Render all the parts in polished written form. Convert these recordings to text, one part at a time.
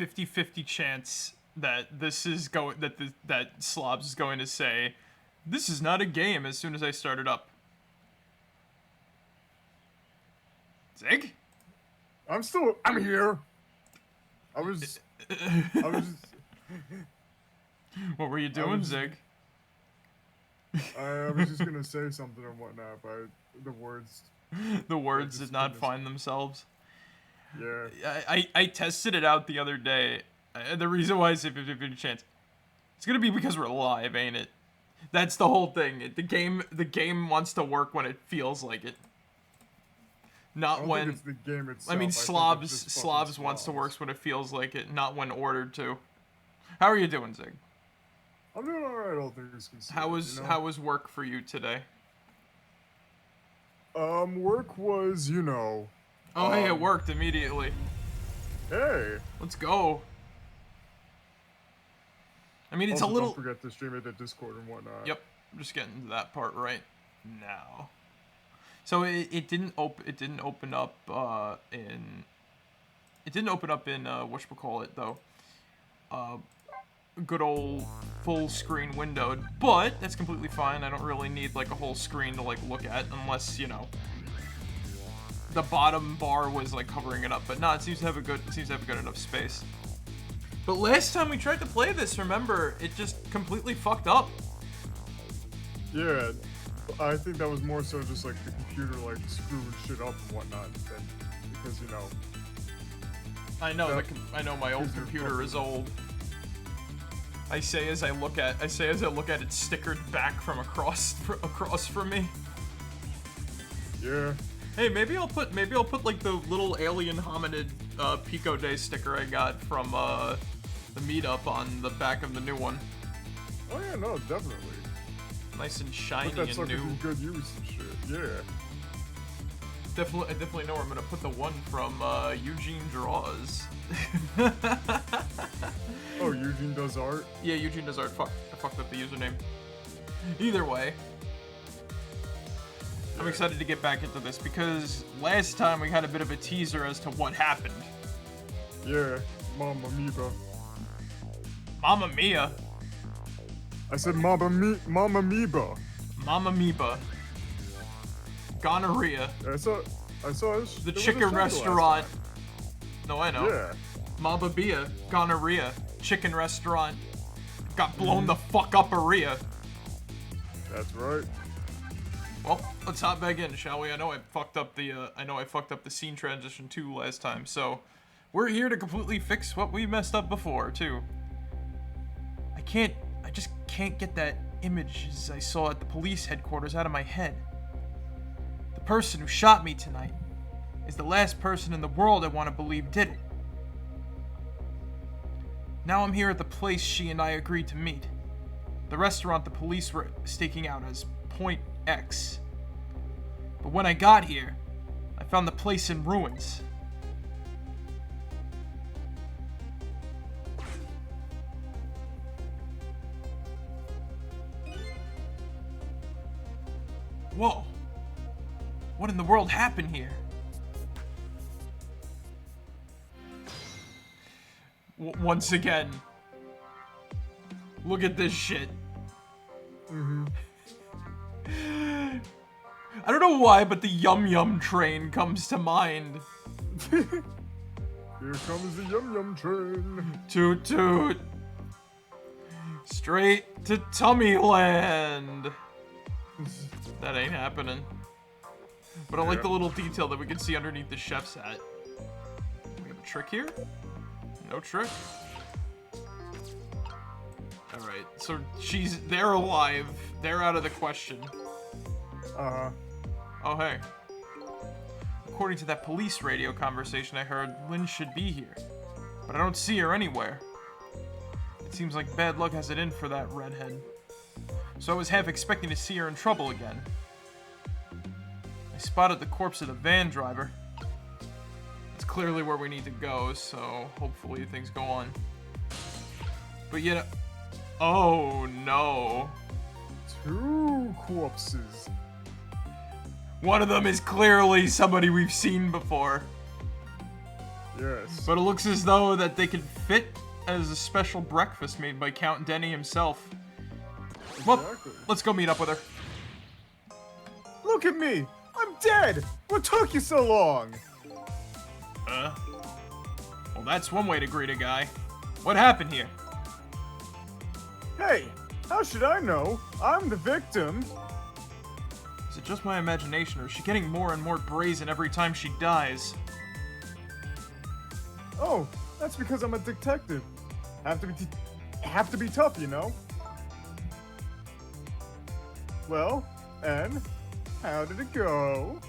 50-50 chance that this is going that Slobs is going to say, "This is not a game," as soon as I start it up. Zig? I'm here. I was What were you doing, Zig? I was just gonna say something and whatnot, but the words. The words did not find themselves. Yeah. I tested it out the other day. The reason why I say 50-50 chance, it's gonna be because we're live, ain't it? That's the whole thing. The game wants to work when it feels like it. Not when. Think it's the game itself. I mean, Slobs wants to work when it feels like it, not when ordered to. How are you doing, Zig? I'm doing alright, all things considered. How was work for you today? Work was, Oh, hey, it worked immediately. Hey. Let's go. I mean, it's also, a little. Don't forget to stream it at Discord and whatnot. Yep, I'm just getting to that part right now. So it didn't open up in whatchamacallit though. Good old full screen windowed, but that's completely fine. I don't really need like a whole screen to like look at unless, the bottom bar was like covering it up. But no, it seems to have a good enough space. But last time we tried to play this, remember, it just completely fucked up. Yeah, I think that was more so just like the computer like screwing shit up and whatnot, because I know my old computer is old. I say as I look at it stickered back from across from me. Yeah. Hey, maybe I'll put like the little alien hominid Pico Day sticker I got from the meetup on the back of the new one. Oh yeah, no, definitely. Nice and shiny Put that and new. In good use and shit. Yeah. I definitely know where I'm gonna put the one from Eugene Draws. Oh, Eugene does art? Yeah, Eugene does art. Fuck, I fucked up the username. Either way, I'm excited to get back into this because last time we had a bit of a teaser as to what happened. Yeah, Mamma Mia. Mamma Mia. I said Mamma Mia. Mamma Mia. Gonorrhea. I saw the chicken restaurant. No, I know. Yeah. Mamma Mia. Gonorrhea. Chicken restaurant. Got blown the fuck up area. That's right. Well, let's hop back in, shall we? I know I fucked up the scene transition too last time, so we're here to completely fix what we messed up before too. I just can't get that images I saw at the police headquarters out of my head. The person who shot me tonight is the last person in the world I want to believe did it. Now I'm here at the place she and I agreed to meet. The restaurant the police were staking out as Point X. But when I got here, I found the place in ruins. Whoa. What in the world happened here? Once again. Look at this shit. Mm-hmm. I don't know why, but the Yum Yum train comes to mind. Here comes the Yum Yum train. Toot toot. Straight to Tummy Land. That ain't happening. But I like the little detail that we can see underneath the chef's hat. We have a trick here? No trick? Alright, so they're alive. They're out of the question. Uh-huh. Oh, hey. According to that police radio conversation I heard, Lynn should be here. But I don't see her anywhere. It seems like bad luck has it in for that redhead. So I was half expecting to see her in trouble again. I spotted the corpse of the van driver. It's clearly where we need to go, so hopefully things go on. But yet... Oh, no. 2 corpses. One of them is clearly somebody we've seen before. Yes. But it looks as though that they could fit as a special breakfast made by Count Denny himself. Well, Exactly. let's go meet up with her. Look at me! I'm dead! What took you so long? Well, that's one way to greet a guy. What happened here? Hey, how should I know? I'm the victim. Is it just my imagination, or is she getting more and more brazen every time she dies? Oh, that's because I'm a detective. Have to be tough, you know? Well, and how did it go?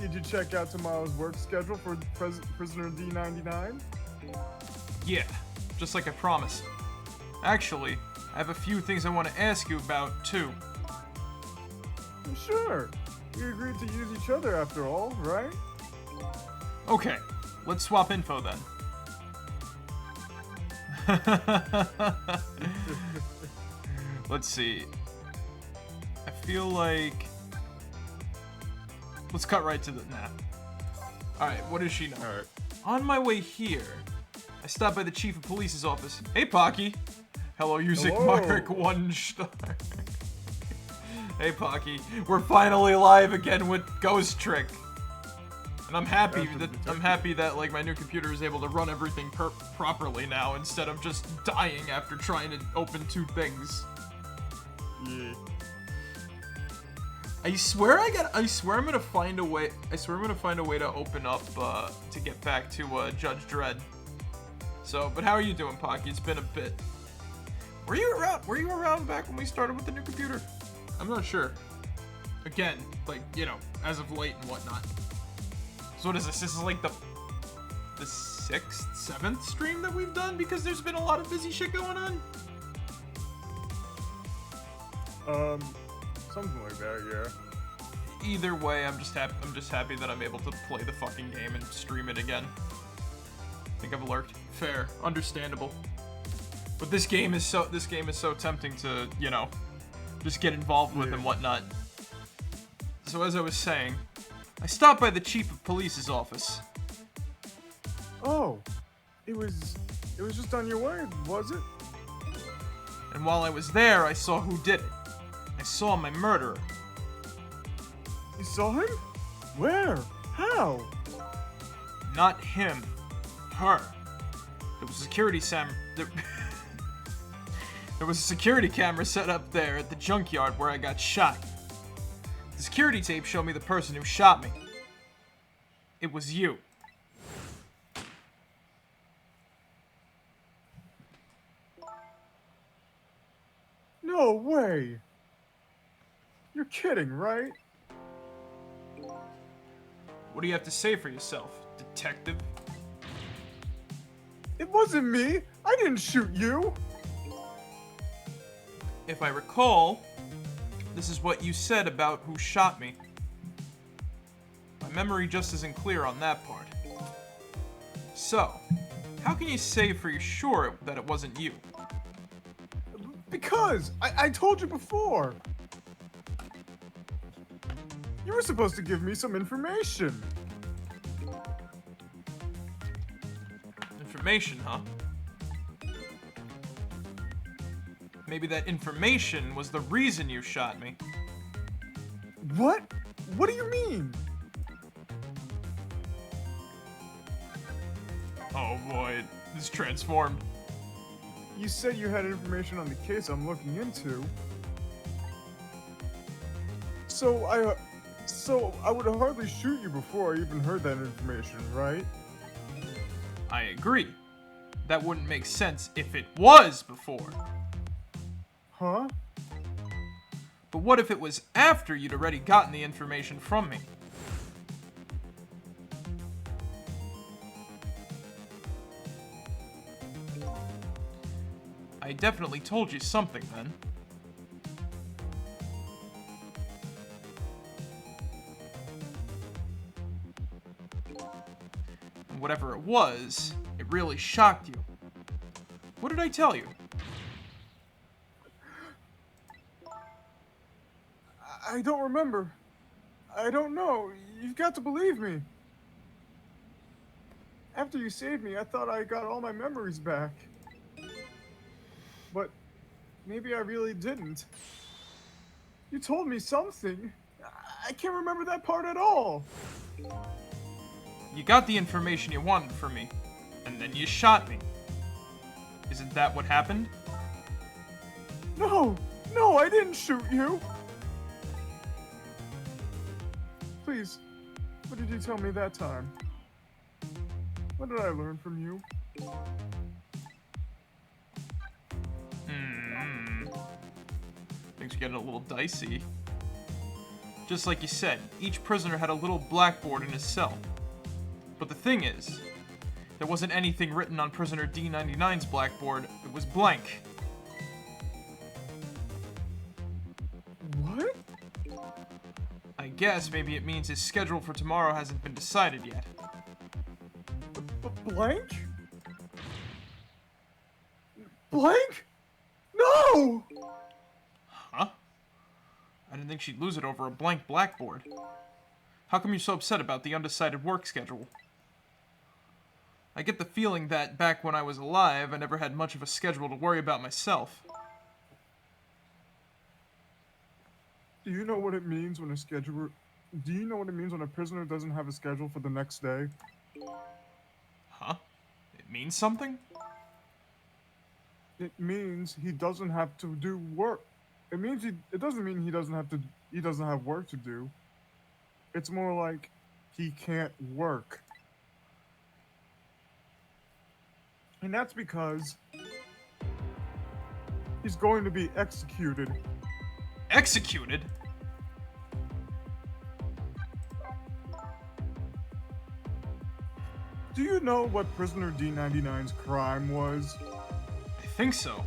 Did you check out tomorrow's work schedule for prisoner D99? Yeah, just like I promised. Actually, I have a few things I want to ask you about, too. Sure. We agreed to use each other after all, right? Okay, let's swap info then. Let's see. I feel like... Let's cut right to the... Nah. Alright, what does she know? Alright. On my way here, I stopped by the chief of police's office. Hey, Pocky. Hello, using Hello. Marek1shtar. Hey, Pocky. We're finally live again with Ghost Trick. And I'm happy that like my new computer is able to run everything properly now instead of just dying after trying to open two things. Yeah. I swear I'm gonna find a way. I swear I'm gonna find a way to open up to get back to Judge Dredd. So, but how are you doing, Pocky? It's been a bit. Were you around back when we started with the new computer? I'm not sure. Again, like, you know, as of late and whatnot. So what is this? This is like the 6th, 7th stream that we've done because there's been a lot of busy shit going on. Something like that, yeah. Either way, I'm just happy that I'm able to play the fucking game and stream it again. I think I've lurked. Fair, understandable. But this game is so tempting to, you know, just get involved with and whatnot. So as I was saying, I stopped by the chief of police's office. Oh, it was just on your way, was it? And while I was there, I saw who did it. I saw my murderer. You saw him? Where? How? Not him. Her. There was a there was a security camera set up there at the junkyard where I got shot. The security tape showed me the person who shot me. It was you. No way. You're kidding, right? What do you have to say for yourself, detective? It wasn't me. I didn't shoot you. If I recall, this is what you said about who shot me. My memory just isn't clear on that part. So, how can you say for sure that it wasn't you? Because I told you before. You were supposed to give me some information. Information, huh? Maybe that information was the reason you shot me. What? What do you mean? Oh boy, this transformed. You said you had information on the case I'm looking into. So I would hardly shoot you before I even heard that information, right? I agree. That wouldn't make sense if it was before. Huh? But what if it was after you'd already gotten the information from me? I definitely told you something then. And whatever it was, it really shocked you. What did I tell you? I don't remember. I don't know. You've got to believe me. After you saved me, I thought I got all my memories back. But maybe I really didn't. You told me something. I can't remember that part at all. You got the information you wanted from me, and then you shot me. Isn't that what happened? No, no, I didn't shoot you. Please, what did you tell me that time? What did I learn from you? Things are getting a little dicey. Just like you said, each prisoner had a little blackboard in his cell. But the thing is, there wasn't anything written on prisoner D99's blackboard. It was blank. What? I guess maybe it means his schedule for tomorrow hasn't been decided yet. Blank? Blank? No! Huh? I didn't think she'd lose it over a blank blackboard. How come you're so upset about the undecided work schedule? I get the feeling that back when I was alive, I never had much of a schedule to worry about myself. Do you know what it means when a scheduler... Do you know what it means when a prisoner doesn't have a schedule for the next day? Huh? It means something? It means he doesn't have to do work. It doesn't mean he doesn't have work to do. It's more like he can't work. And that's because he's going to be executed. Executed? Do you know what prisoner D99's crime was? I think so.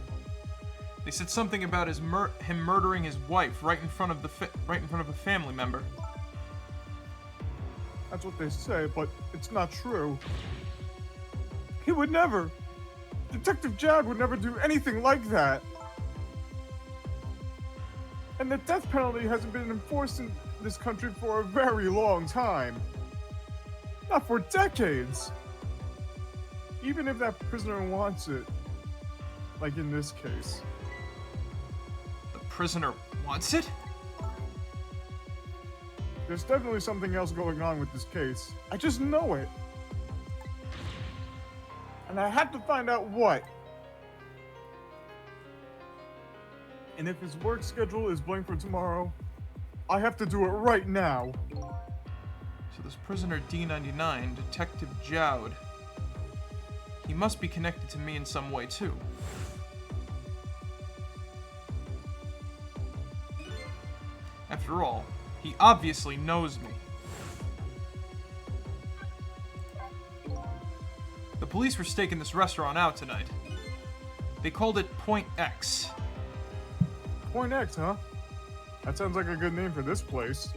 They said something about him murdering his wife right in front of a family member. That's what they say, but it's not true. He would never. Detective Jag would never do anything like that. And the death penalty hasn't been enforced in this country for a very long time. Not for decades. Even if that prisoner wants it. Like in this case. The prisoner wants it? There's definitely something else going on with this case. I just know it. And I have to find out what. And if his work schedule is blank for tomorrow, I have to do it right now. So this prisoner D99, Detective Jowd, he must be connected to me in some way too. After all, he obviously knows me. The police were staking this restaurant out tonight. They called it Point X. Point X, huh? That sounds like a good name for this place.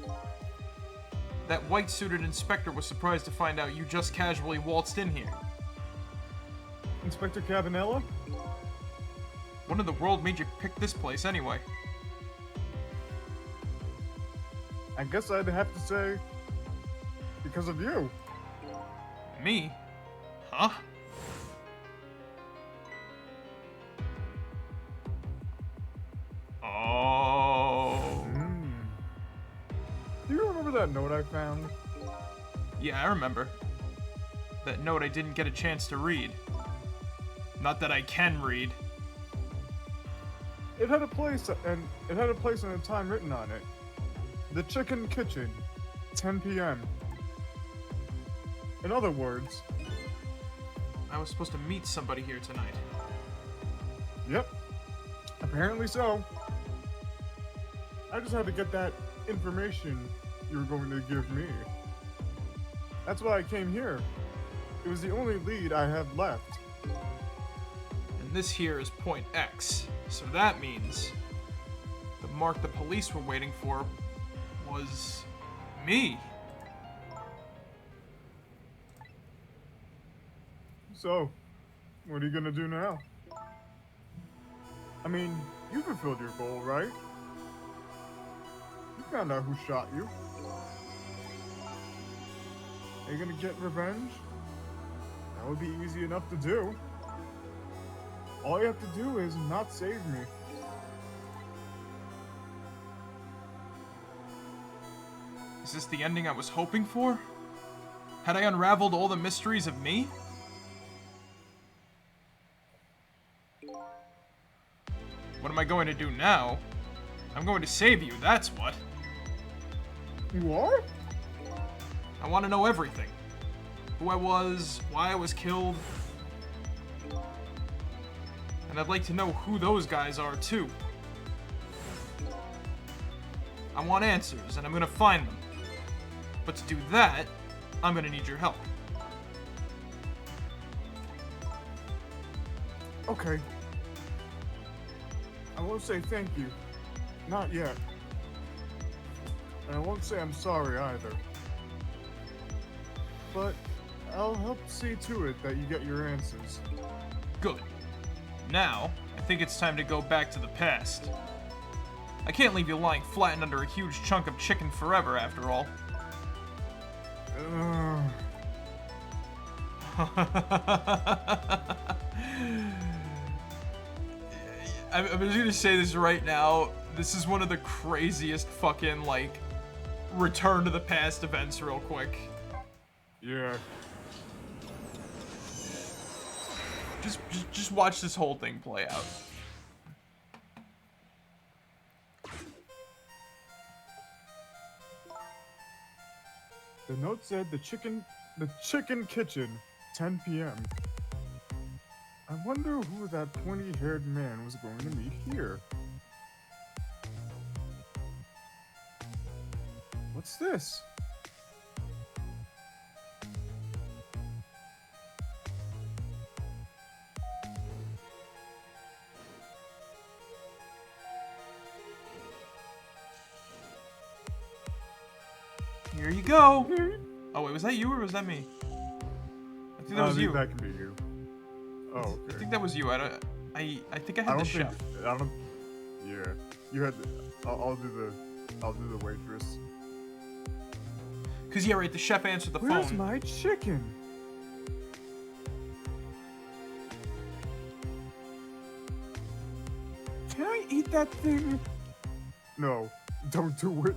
That white-suited inspector was surprised to find out you just casually waltzed in here. Inspector Cabanella? What in the world made you pick this place anyway? I guess I'd have to say, because of you. Me? Huh? Oh. Do you remember that note I found? Yeah, I remember. That note I didn't get a chance to read. Not that I can read. It had a place and a time written on it. The Chicken Kitchen, 10 p.m. In other words, I was supposed to meet somebody here tonight. yep, apparently so. I just had to get that information you were going to give me. That's why I came here. It was the only lead I had left. And this here is Point X. So that means the mark the police were waiting for was me. So, what are you gonna do now? I mean, you fulfilled your goal, right? You found out who shot you. Are you gonna get revenge? That would be easy enough to do. All you have to do is not save me. Is this the ending I was hoping for? Had I unraveled all the mysteries of me? What am I going to do now? I'm going to save you, that's what. What? I want to know everything. Who I was, why I was killed. And I'd like to know who those guys are, too. I want answers, and I'm gonna find them. But to do that, I'm gonna need your help. Okay. I won't say thank you. Not yet. And I won't say I'm sorry either. But I'll help see to it that you get your answers. Good. Now, I think it's time to go back to the past. I can't leave you lying flattened under a huge chunk of chicken forever, after all. I'm just gonna say this right now. This is one of the craziest fucking, like, return to the past events real quick. Yeah. Just watch this whole thing play out. The note said the chicken kitchen, 10 p.m. I wonder who that pointy-haired man was going to meet here. What's this? Here you go. Oh wait, was that you or was that me? I think that was you. That can be you. Oh, okay. I think that was you. I think I had the chef. Yeah, you had. I'll do the waitress. Cause yeah, right. The chef answered the Where's phone. my chicken? Can I eat that thing? No, don't do it.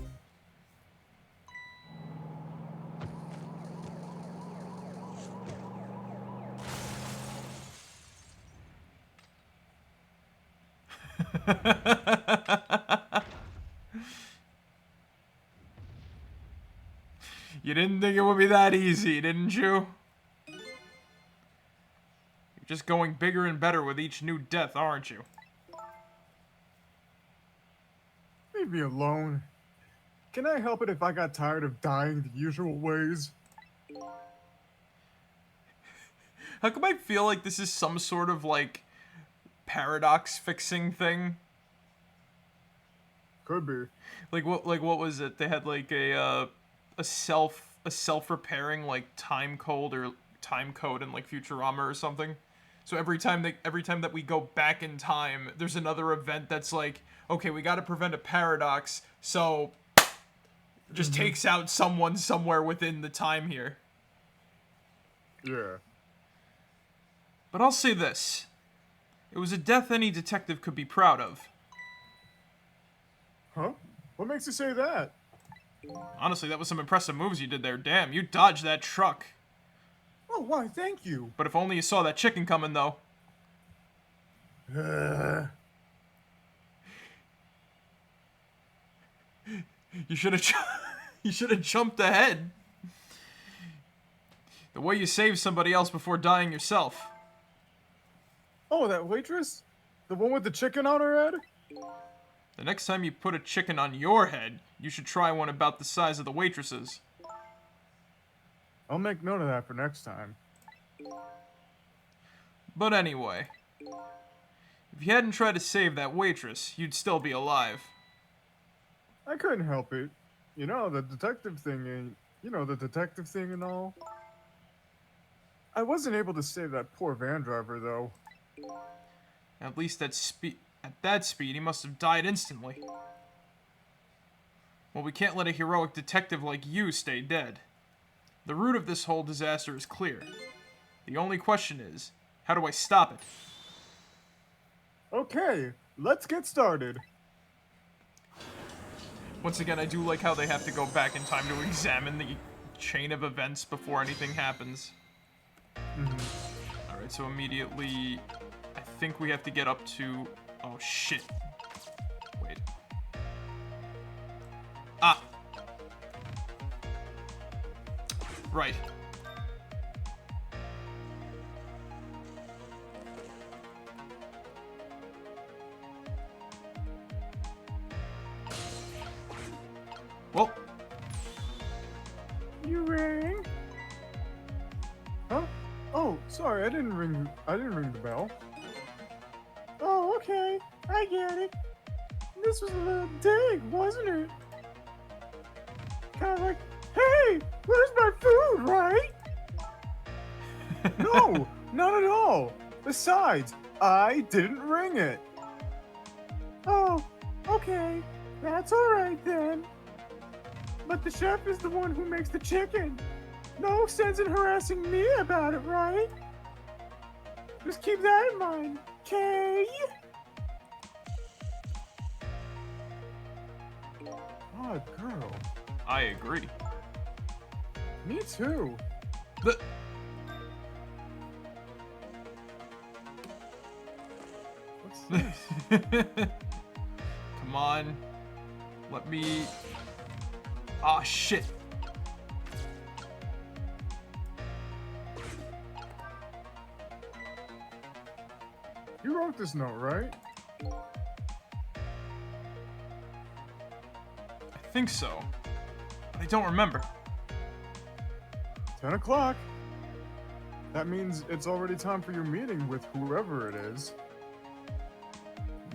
You didn't think it would be that easy, didn't you? You're just going bigger and better with each new death, aren't you? Leave me alone. Can I help it if I got tired of dying the usual ways? How come I feel like this is some sort of, like, paradox fixing thing? Could be. Like what was it? They had like a self-repairing like time code in like Futurama or something. So every time that we go back in time, there's another event that's like, okay, we got to prevent a paradox, so just takes out someone somewhere within the time here. Yeah. But I'll say this. It was a death any detective could be proud of. Huh? What makes you say that? Honestly, that was some impressive moves you did there. Damn, you dodged that truck. Oh, why, thank you. But if only you saw that chicken coming, though. You should have jumped ahead. The way you saved somebody else before dying yourself. Oh, that waitress? The one with the chicken on her head? The next time you put a chicken on your head, you should try one about the size of the waitress's. I'll make note of that for next time. But anyway, if you hadn't tried to save that waitress, you'd still be alive. I couldn't help it. You know, the detective thing and all. I wasn't able to save that poor van driver, though. At least at that speed, he must have died instantly. Well, we can't let a heroic detective like you stay dead. The root of this whole disaster is clear. The only question is, how do I stop it? Okay, let's get started. Once again, I do like how they have to go back in time to examine the chain of events before anything happens. Alright, so immediately, I think we have to get up to... Oh, shit. Wait. Ah! Right. Well. You rang? Huh? Oh, sorry, I didn't ring the bell. Oh, okay, I get it. This was a little dig, wasn't it? Kind of like, hey, where's my food, right? No, not at all. Besides, I didn't ring it. Oh, okay, that's all right then. But the chef is the one who makes the chicken. No sense in harassing me about it, right? Just keep that in mind, okay? Odd girl. I agree. Me too. The... What's this? Come on. Let me... Ah, shit. You wrote this note, right? I think so. But I don't remember. 10 o'clock. That means it's already time for your meeting with whoever it is.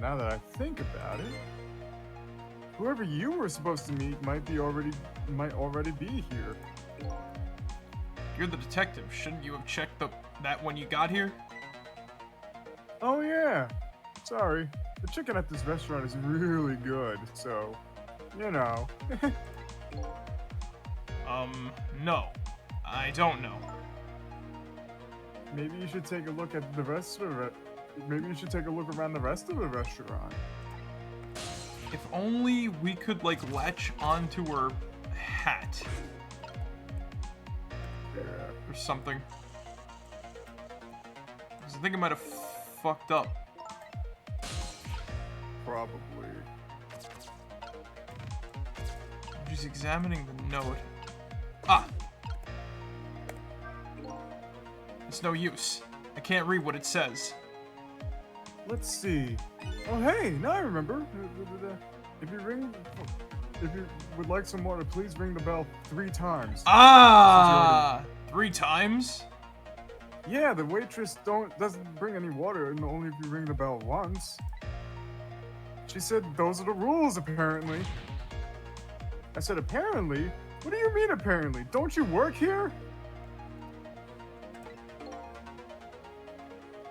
Now that I think about it, whoever you were supposed to meet might already be here. You're the detective. Shouldn't you have checked that when you got here? Oh yeah. Sorry. The chicken at this restaurant is really good, so, you know. No. I don't know. Maybe you should take a look at the rest of it. Maybe you should take a look around the rest of the restaurant. If only we could, like, latch onto her hat. Yeah. Or something. Because I think I might have fucked up. Probably. She's examining the note. Ah! It's no use. I can't read what it says. Let's see. Oh, hey, now I remember. If you would like some water, please ring the bell 3 times. Ah! 3 times? Yeah, the waitress doesn't bring any water, and only if you ring the bell once. She said those are the rules, apparently. I said, apparently? What do you mean, apparently? Don't you work here?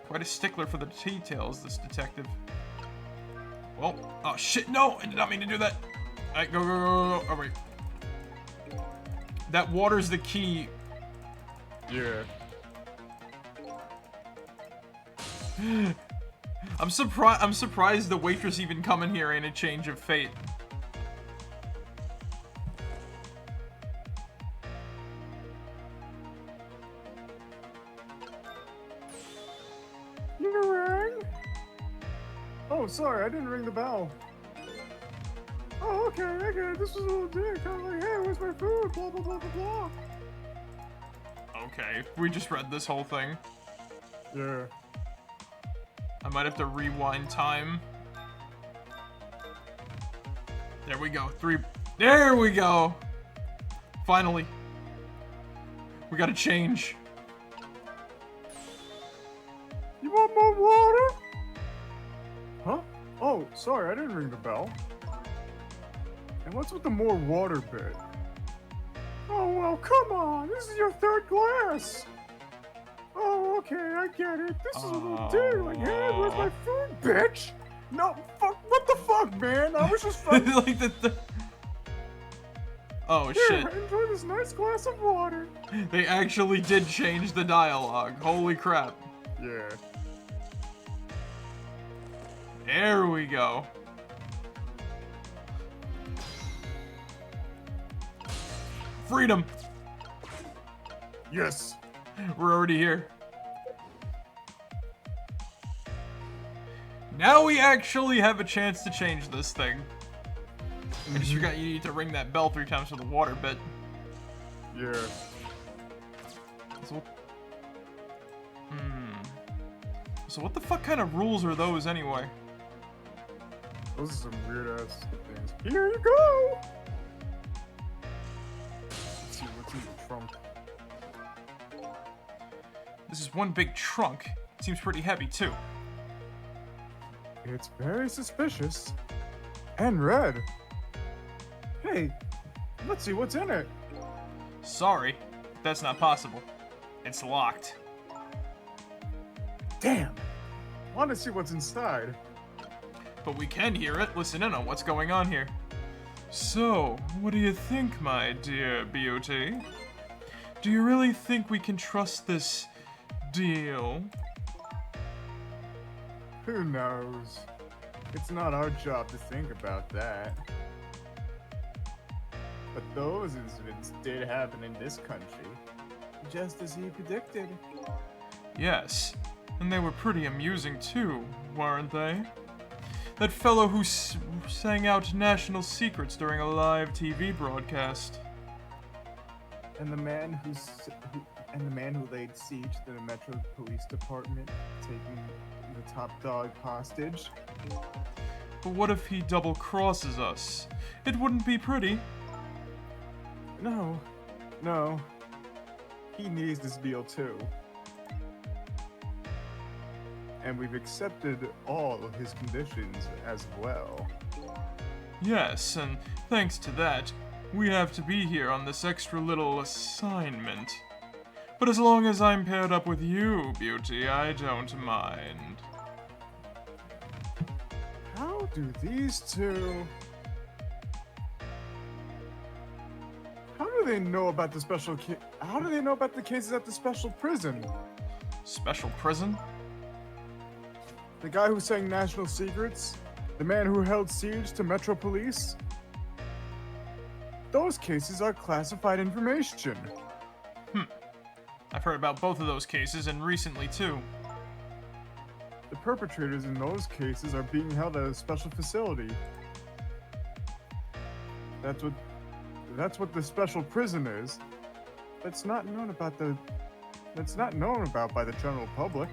Quite a stickler for the details, this detective. Well, oh shit, no! I did not mean to do that! Alright, go, go, go, go, go. Oh, wait. That water's the key. Yeah. I'm surprised the waitress even coming here ain't a change of fate. You rang? Oh, sorry, I didn't ring the bell. Oh, okay, I get it. This was a little dick. I was like, hey, where's my food? Blah, blah, blah, blah, blah. Okay, we just read this whole thing. Yeah. I might have to rewind time. There we go. 3. There we go! Finally. We gotta change. You want more water? Huh? Oh, sorry, I didn't ring the bell. And what's with the more water bit? Oh, well, come on. This is your 3rd glass. Oh, okay, I get it. This is a little dig. Like, hey, where's my food, bitch? No, fuck, what the fuck, man? I was just fucking... Like Oh, Here, shit. enjoy this nice glass of water. They actually did change the dialogue. Holy crap. Yeah. There we go. Freedom! Yes. We're already here. Now we actually have a chance to change this thing. I just forgot you need to ring that bell 3 times for the water bit. Yeah. So, So what the fuck kind of rules are those anyway? Those are some weird ass things. Here you go. Let's see what's in the trunk. This is one big trunk. Seems pretty heavy too. It's very suspicious. And red. Hey, let's see what's in it. Sorry, that's not possible. It's locked. Damn. Want to see what's inside. But we can hear it, listen in on what's going on here. So, what do you think, my dear beauty? Do you really think we can trust this deal? Who knows? It's not our job to think about that. But those incidents did happen in this country, just as he predicted. Yes, and they were pretty amusing too, weren't they? That fellow who sang out national secrets during a live TV broadcast. And the man who laid siege to the Metro Police Department, taking the top dog hostage. But what if he double crosses us? It wouldn't be pretty. No. He needs this deal too. And we've accepted all of his conditions as well. Yes, and thanks to that, we have to be here on this extra little assignment. But as long as I'm paired up with you, Beauty, I don't mind. How do these two... How do they know about the special How do they know about the cases at the special prison? Special prison? The guy who sang national secrets? The man who held siege to Metro Police? Those cases are classified information. I've heard about both of those cases, and recently too. The perpetrators in those cases are being held at a special facility. That's what the special prison is. That's not known about by the general public.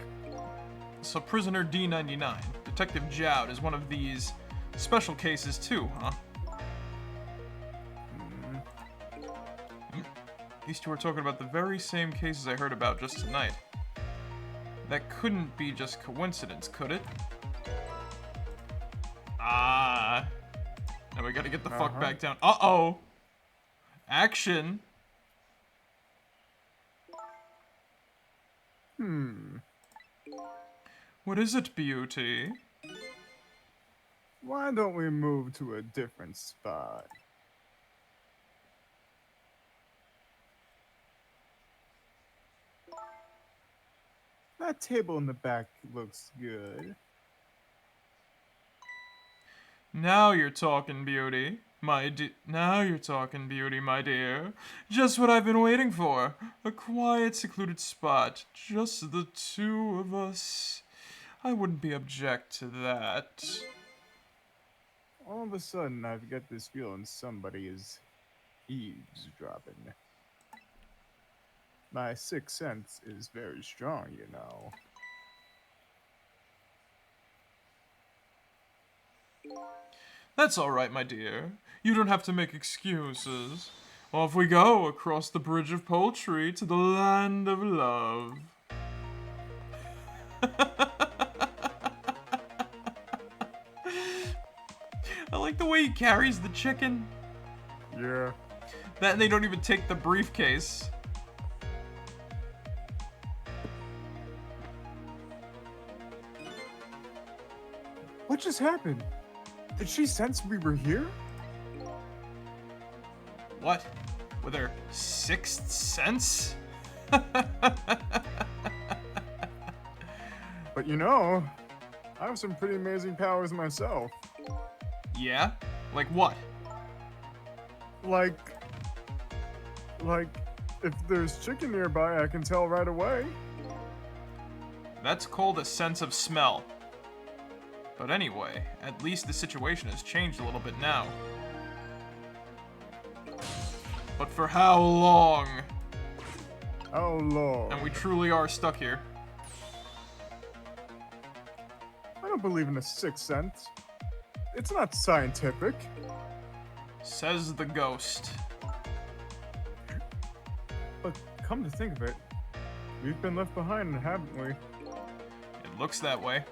So Prisoner D99, Detective Jowd, is one of these special cases too, huh? These two are talking about the very same cases I heard about just tonight. That couldn't be just coincidence, could it? Now we gotta get the fuck back down. Uh-oh! Action! What is it, Beauty? Why don't we move to a different spot? That table in the back looks good. Now you're talking, Beauty. Now you're talking, Beauty, my dear. Just what I've been waiting for. A quiet, secluded spot. Just the two of us. I wouldn't be object to that. All of a sudden, I've got this feeling somebody is eavesdropping. My sixth sense is very strong, you know. That's alright, my dear. You don't have to make excuses. Off we go across the bridge of poultry to the land of love. I like the way he carries the chicken. Yeah. That and they don't even take the briefcase. What just happened? Did she sense we were here? What? With her sixth sense? But you know, I have some pretty amazing powers myself. Yeah? Like what? Like, if there's chicken nearby, I can tell right away. That's called a sense of smell. But anyway, at least the situation has changed a little bit now. But for how long? How long? And we truly are stuck here. I don't believe in a sixth sense. It's not scientific. Says the ghost. But come to think of it, we've been left behind, haven't we? It looks that way.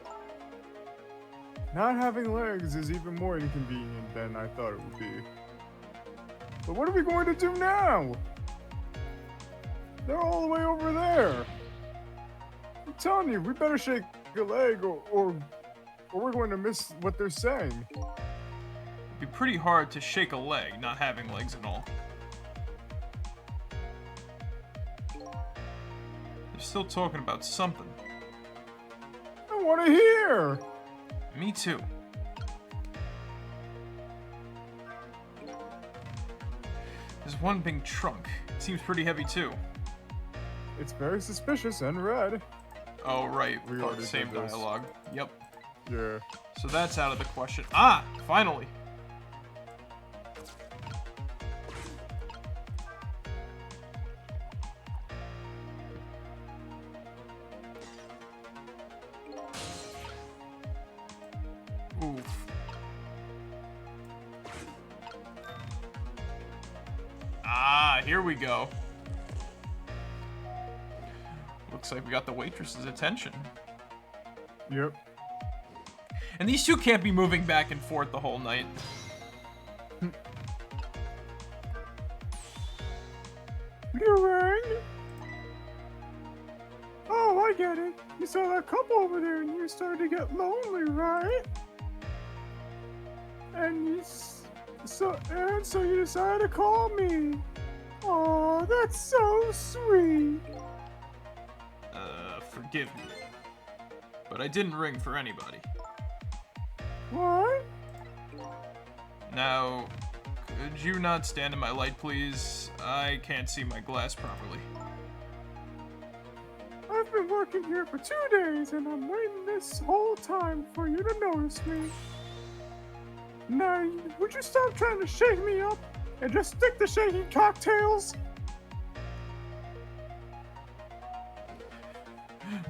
Not having legs is even more inconvenient than I thought it would be. But what are we going to do now? They're all the way over there. I'm telling you, we better shake a leg or we're going to miss what they're saying. It'd be pretty hard to shake a leg, not having legs and all. They're still talking about something. I want to hear. Me too. There's one big trunk. It seems pretty heavy too. It's very suspicious and red. Oh, right. We already Same did this. dialogue. Yep. Yeah. So that's out of the question. Ah! Finally! Oof. Ah, here we go. Looks like we got the waitress's attention. Yep. And these two can't be moving back and forth the whole night. You rang? Oh, I get it. You saw that couple over there and you started to get lonely, right? And so you decided to call me. Oh, that's so sweet. Forgive me. But I didn't ring for anybody. What? Now, could you not stand in my light, please? I can't see my glass properly. I've been working here for 2 days and I'm waiting this whole time for you to notice me. Now, would you stop trying to shake me up and just stick to shaking cocktails?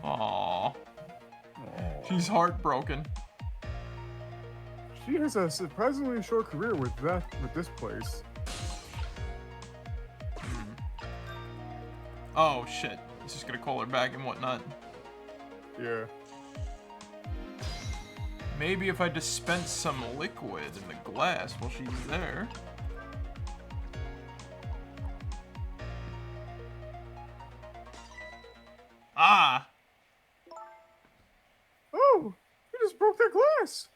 Aww. She's heartbroken. She has a surprisingly short career with this place. Oh, shit. He's just gonna call her back and whatnot. Yeah. Maybe if I dispense some liquid in the glass while she's there. Ah! Oh, you just broke that glass,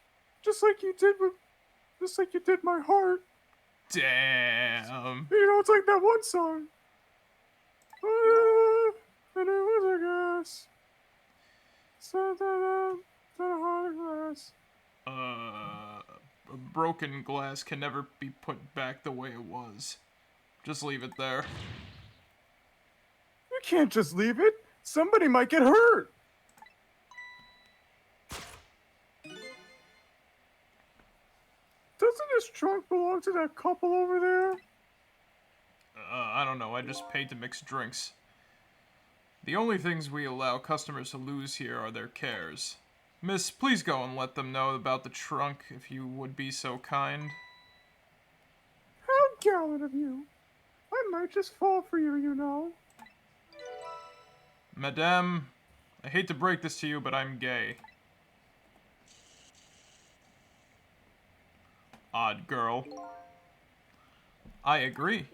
just like you did my heart. Damn. You know, it's like that one song. And it was a gas. So that heart of glass. A broken glass can never be put back the way it was. Just leave it there. You can't just leave it. Somebody might get hurt. Doesn't this trunk belong to that couple over there? I don't know. I just paid to mix drinks. The only things we allow customers to lose here are their cares. Miss, please go and let them know about the trunk if you would be so kind. How gallant of you. I might just fall for you, you know. Madame, I hate to break this to you, but I'm gay. Odd girl. I agree.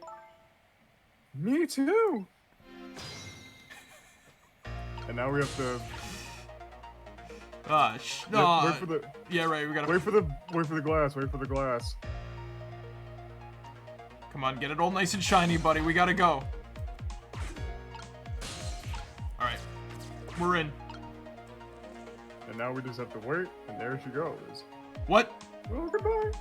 Me too. And now we have to wait for the yeah, right, we gotta wait for the glass. Wait for the glass. Come on, get it all nice and shiny, buddy. We gotta go. Alright. We're in. And now we just have to wait, and there she goes. What? Well, goodbye.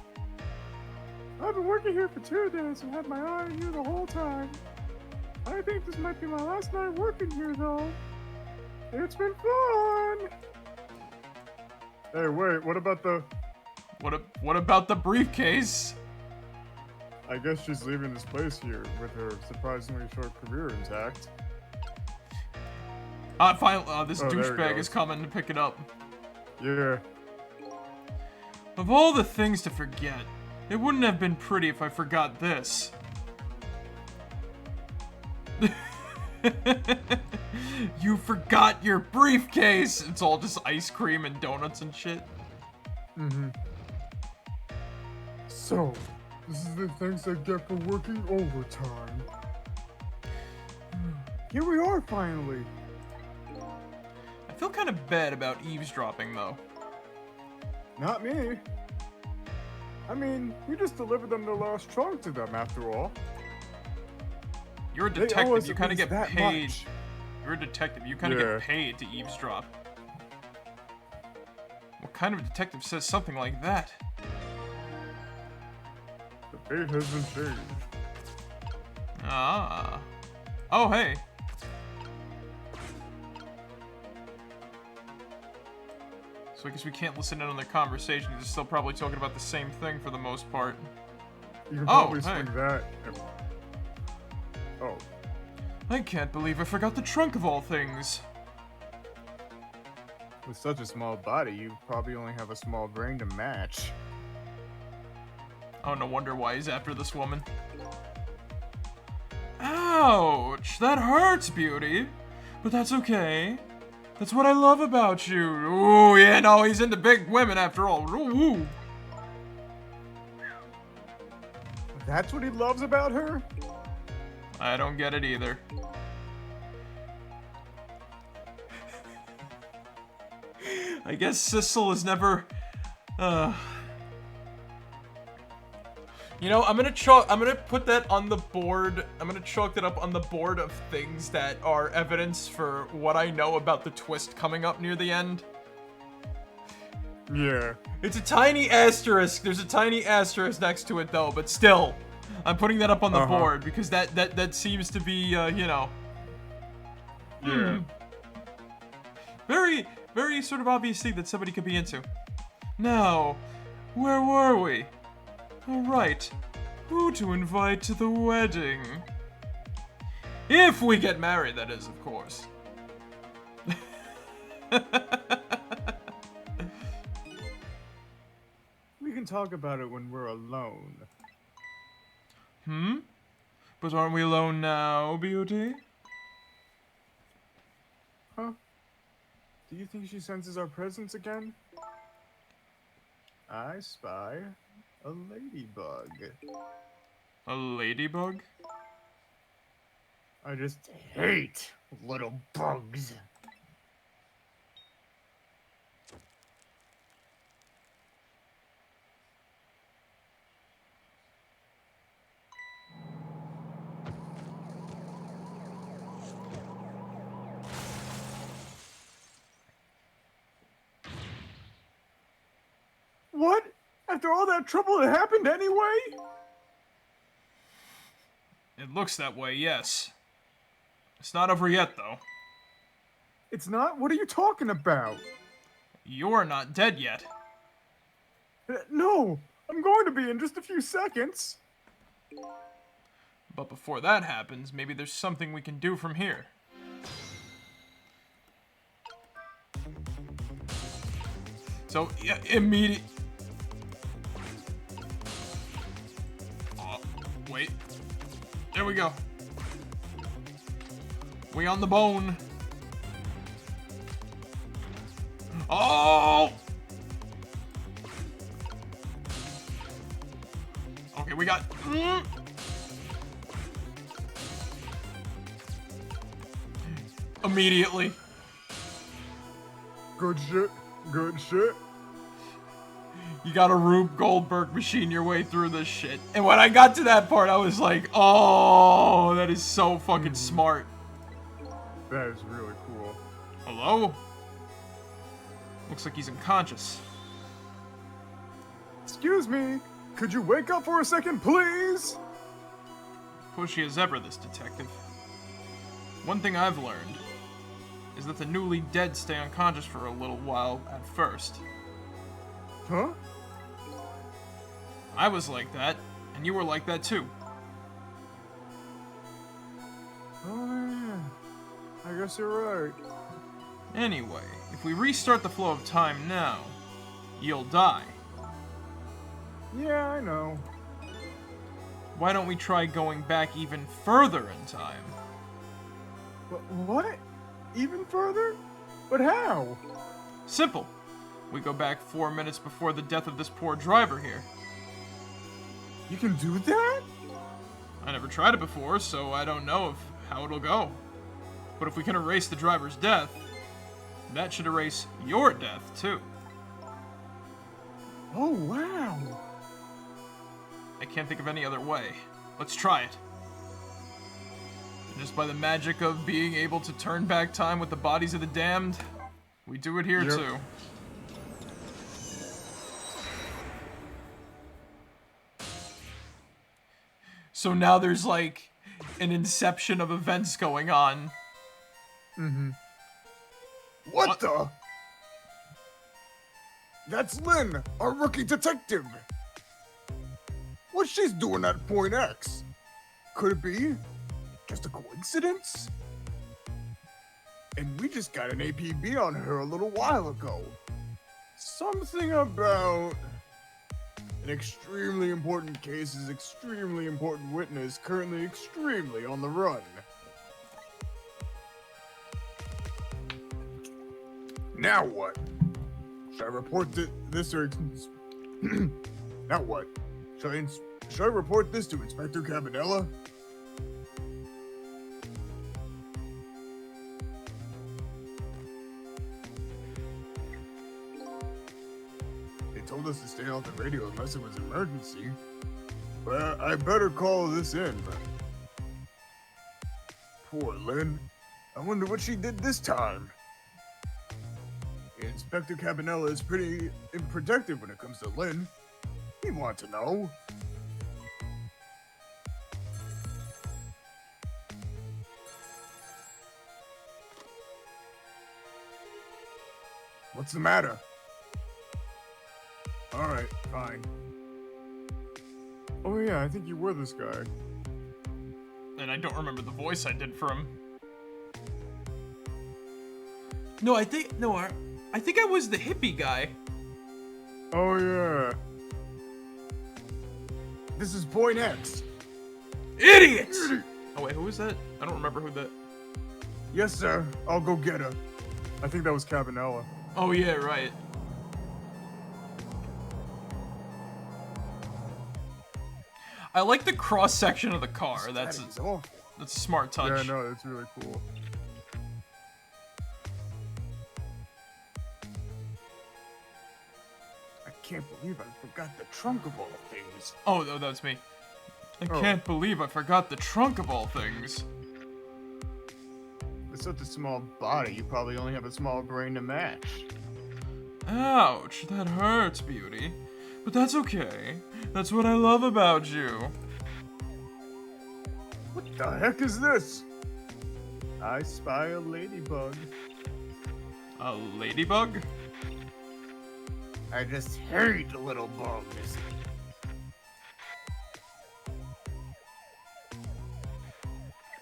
I've been working here for 2 days and had my eye on you the whole time. I think this might be my last night working here, though. It's been fun. Hey, wait, what about the... What about the briefcase? I guess she's leaving this place here with her surprisingly short career intact. Finally, this Oh, there he douchebag goes. is coming to pick it up. Yeah. Of all the things to forget, it wouldn't have been pretty if I forgot this. You forgot your briefcase! It's all just ice cream and donuts and shit. Mm-hmm. So, this is the thanks I get for working overtime. Here we are, finally. I feel kind of bad about eavesdropping, though. Not me. I mean, we just delivered them the last trunk to them, after all. You're a They owe detective, us you at kind of least get that paid. much. You're a detective, you kind of Yeah. get paid to eavesdrop. What kind of detective says something like that? The fate has been changed. Ah. Oh, hey. So I guess we can't listen in on their conversation. They're still probably talking about the same thing for the most part. You can Oh, probably hey. swing that. Oh. I can't believe I forgot the trunk of all things. With such a small body, you probably only have a small brain to match. Oh, no wonder why he's after this woman. Ouch! That hurts, Beauty. But that's okay. That's what I love about you. Ooh, yeah, no, he's into big women after all. Ooh. That's what he loves about her? I don't get it either. I guess Sissel is never, You know, I'm gonna put that on the board. I'm gonna chalk that up on the board of things that are evidence for what I know about the twist coming up near the end. Yeah. It's a tiny asterisk. There's a tiny asterisk next to it though, but still, I'm putting that up on the board because that seems to be, you know, Yeah. very, very sort of obvious thing that somebody could be into. Now, where were we? All right, who to invite to the wedding? If we get married, that is, of course. We can talk about it when we're alone. But aren't we alone now, Beauty? Huh? Do you think she senses our presence again? I spy a ladybug. A ladybug? I just hate little bugs. What? After all that trouble, it happened anyway? It looks that way, yes. It's not over yet, though. It's not? What are you talking about? You're not dead yet. No, I'm going to be in just a few seconds. But before that happens, maybe there's something we can do from here. So, yeah, immediate... Wait. There we go. We on the bone. Oh! Okay, we got... Immediately. Good shit. Good shit. You gotta Rube Goldberg machine your way through this shit. And when I got to that part, I was like, oh, that is so fucking smart. That is really cool. Hello? Looks like he's unconscious. Excuse me, could you wake up for a second, please? Pushy as ever, this detective. One thing I've learned is that the newly dead stay unconscious for a little while at first. Huh? I was like that, and you were like that too. Oh, yeah. I guess you're right. Anyway, if we restart the flow of time now, you'll die. Yeah, I know. Why don't we try going back even further in time? What? Even further? But how? Simple. We go back 4 minutes before the death of this poor driver here. You can do that? I never tried it before, so I don't know how it'll go. But if we can erase the driver's death, that should erase your death, too. Oh, wow. I can't think of any other way. Let's try it. And just by the magic of being able to turn back time with the bodies of the damned, we do it here, too. So now there's like an inception of events going on. Mm-hmm. What the? That's Lynn, our rookie detective. What's she's doing at Point X? Could it be just a coincidence? And we just got an APB on her a little while ago. Something about an extremely important case is extremely important witness currently extremely on the run. Now what? Should I report this or... Now what? Should I report this to Inspector Cabanella? They told us to stay off the radio unless it was an emergency. But I better call this in. Poor Lynn. I wonder what she did this time. Inspector Cabanella is pretty protective when it comes to Lynn. He'd want to know. What's the matter? Alright, fine. Oh yeah, I think you were this guy. And I don't remember the voice I did for him. No, I think I was the hippie guy. Oh yeah. This is Point X. Idiot! Oh wait, who was that? I don't remember who that... Yes, sir. I'll go get her. I think that was Cabanella. Oh yeah, right. I like the cross section of the car. That's a smart touch. Yeah, no, that's really cool. I can't believe I forgot the trunk of all things. Oh, that's me. I can't believe I forgot the trunk of all things. With such a small body, you probably only have a small brain to match. Ouch, that hurts, Beauty. But that's okay. That's what I love about you. What the heck is this? I spy a ladybug. A ladybug? I just hate little bugs.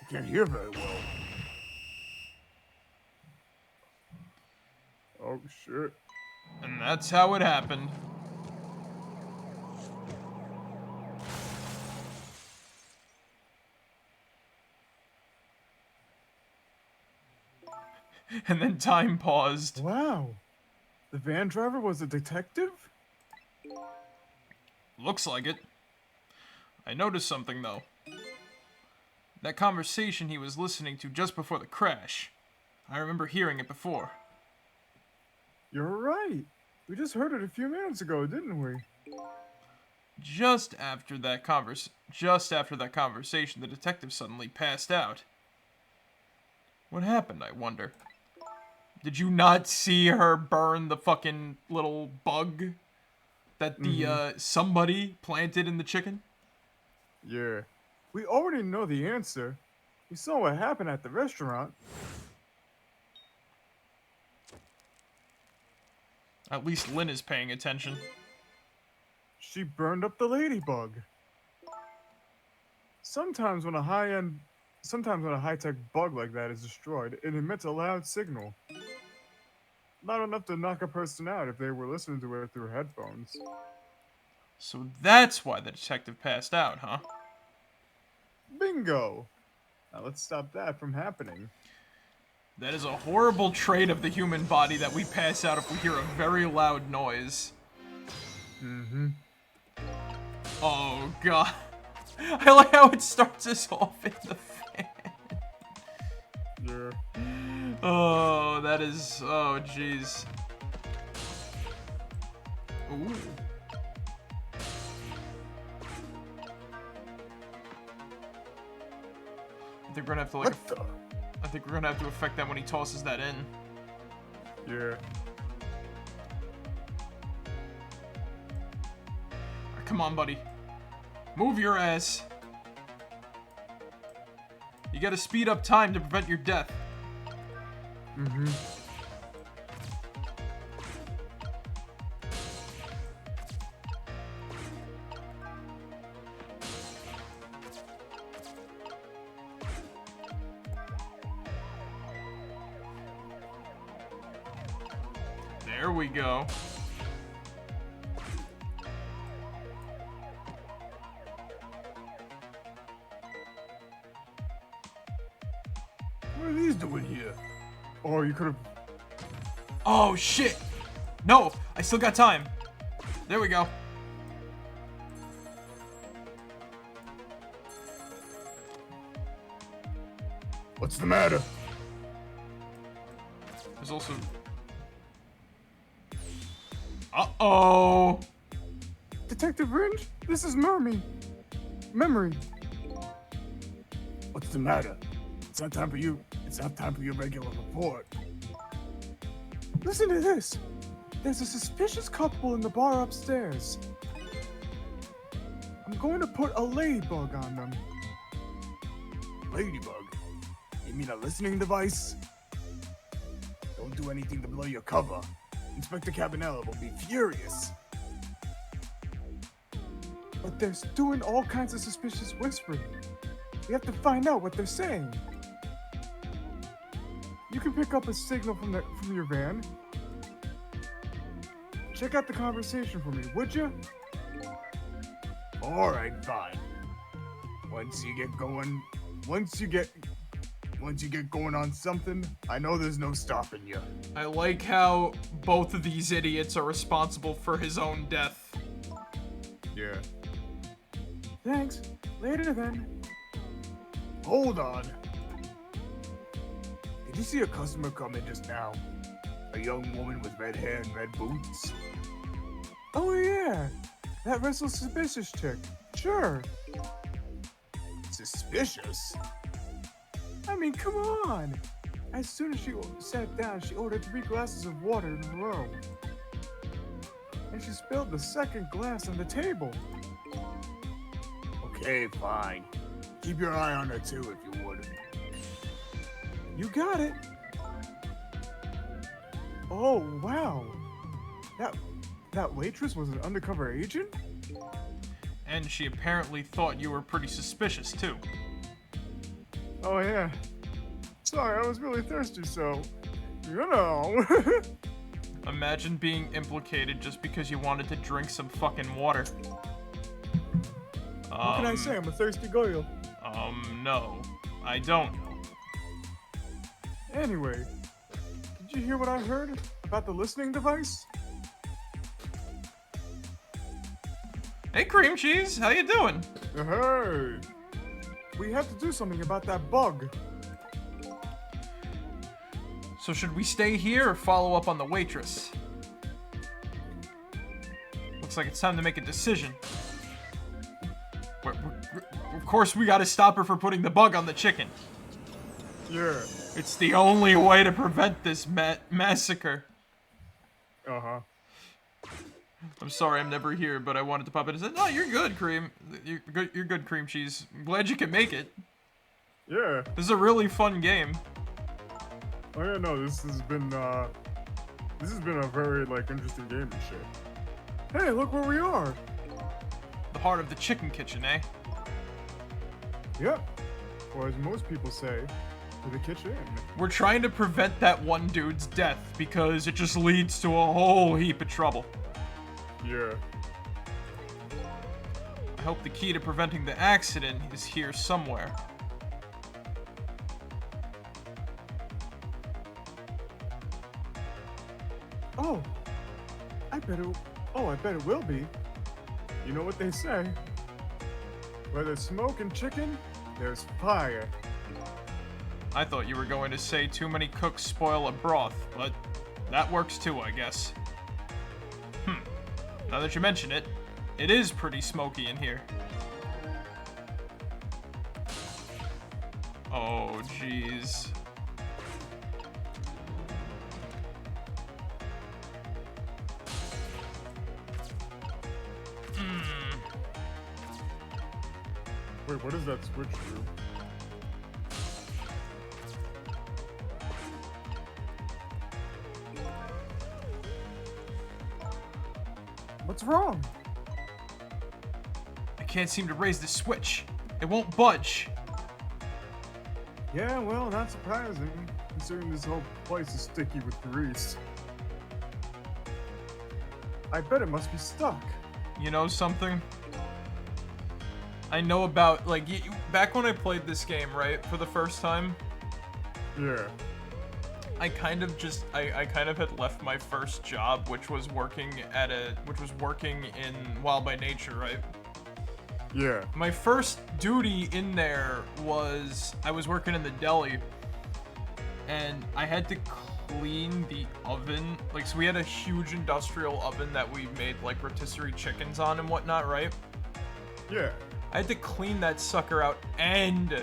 I can't hear very well. Oh shit. And that's how it happened. And then time paused. Wow. The van driver was a detective? Looks like it. I noticed something, though. That conversation he was listening to just before the crash. I remember hearing it before. You're right. We just heard it a few minutes ago, didn't we? Just after that conversation, the detective suddenly passed out. What happened, I wonder? Did you not see her burn the fucking little bug that the somebody planted in the chicken? Yeah. We already know the answer. We saw what happened at the restaurant. At least Lynn is paying attention. She burned up the ladybug. Sometimes when a high-tech bug like that is destroyed, it emits a loud signal. Not enough to knock a person out if they were listening to it through headphones. So that's why the detective passed out, huh? Bingo! Now let's stop that from happening. That is a horrible trait of the human body that we pass out if we hear a very loud noise. Mm-hmm. Oh, God. I like how it starts us off in the fan. Yeah. Oh, that is... Oh, jeez. Ooh. I think we're gonna have to, like... What the? I think we're gonna have to affect that when he tosses that in. Yeah. Come on, buddy. Move your ass. You gotta speed up time to prevent your death. Mm-hmm. There we go. What are these doing here? Oh, you could have... Oh, shit. No, I still got time. There we go. What's the matter? There's also... Uh-oh. Detective Ringe, this is Memory. What's the matter? It's not time for you. It's not time for your regular report. Listen to this. There's a suspicious couple in the bar upstairs. I'm going to put a ladybug on them. Ladybug? You mean a listening device? Don't do anything to blow your cover. Inspector Cabanella will be furious. But they're doing all kinds of suspicious whispering. We have to find out what they're saying. You can pick up a signal from your van. Check out the conversation for me, would you? All right, fine. Once you get going on something, I know there's no stopping you. I like how both of these idiots are responsible for his own death. Yeah. Thanks. Later then. Hold on. Did you see a customer come in just now? A young woman with red hair and red boots? Oh yeah. That restless suspicious chick. Sure. Suspicious? I mean, come on. As soon as she sat down, she ordered 3 glasses of water in a row. And she spilled the second glass on the table. Okay, fine. Keep your eye on her too, if you would. You got it. Oh, wow. That waitress was an undercover agent? And she apparently thought you were pretty suspicious, too. Oh, yeah. Sorry, I was really thirsty, so... You know. Imagine being implicated just because you wanted to drink some fucking water. What can I say? I'm a thirsty girl. No. I don't know. Anyway, did you hear what I heard about the listening device? Hey, Cream Cheese, how you doing? Hey! We have to do something about that bug. So should we stay here or follow up on the waitress? Looks like it's time to make a decision. Of course, we gotta stop her for putting the bug on the chicken. Yeah. It's the only way to prevent this massacre. Uh-huh. I'm sorry I'm never here, but I wanted to pop in and say, no, you're good, Cream. You're good, Cream Cheese. I'm glad you can make it. Yeah. This is a really fun game. Oh yeah, no, this has been a very, like, interesting game and shit. Hey, look where we are! The heart of the chicken kitchen, eh? Yep. Or as most people say, to the kitchen. We're trying to prevent that one dude's death because it just leads to a whole heap of trouble. Yeah. I hope the key to preventing the accident is here somewhere. Oh, I bet it will be. You know what they say? Where there's smoke and chicken, there's fire. I thought you were going to say too many cooks spoil a broth, but that works too, I guess. Now that you mention it, it is pretty smoky in here. Oh, jeez. Wait, what does that switch do? What's wrong? I can't seem to raise the switch. It won't budge. Yeah, well, not surprising, considering this whole place is sticky with grease. I bet it must be stuck. You know something? I know about, like, back when I played this game, right, for the first time, Yeah. I kind of had left my first job, which was working in Wild by Nature, right? Yeah. My first duty in there was, I was working in the deli, and I had to clean the oven. Like, so we had a huge industrial oven that we made, like, rotisserie chickens on and whatnot, right? Yeah. I had to clean that sucker out and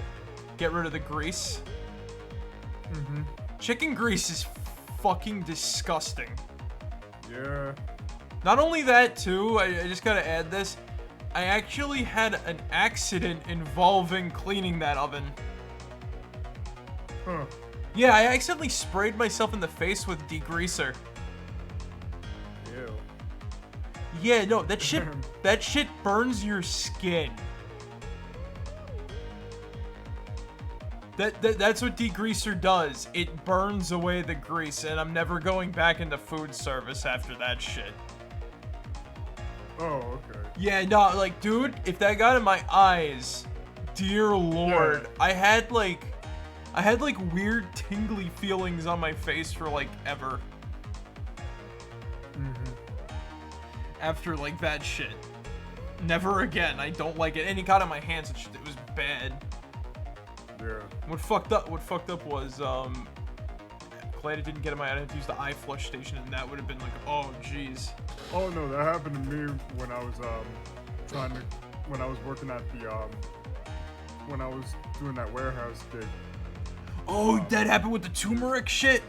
get rid of the grease. Mm-hmm. Chicken grease is fucking disgusting. Yeah. Not only that, too, I just gotta add this. I actually had an accident involving cleaning that oven. Huh. Yeah, I accidentally sprayed myself in the face with degreaser. Ew. Yeah, no, that shit burns your skin. That's what degreaser does. It burns away the grease, and I'm never going back into food service after that shit. Oh, okay. Yeah, no, like, dude, if that got in my eyes, dear lord, Yeah. I had like weird tingly feelings on my face for like ever. Mm-hmm. After like that shit. Never again. I don't like it. And it got on my hands and shit. It was bad. Yeah. What fucked up was glad it didn't get in my eye. I had to use the eye flush station, and that would have been like, oh jeez. Oh no, that happened to me when I was when I was working at the when I was doing that warehouse gig. Oh, that happened with the turmeric shit?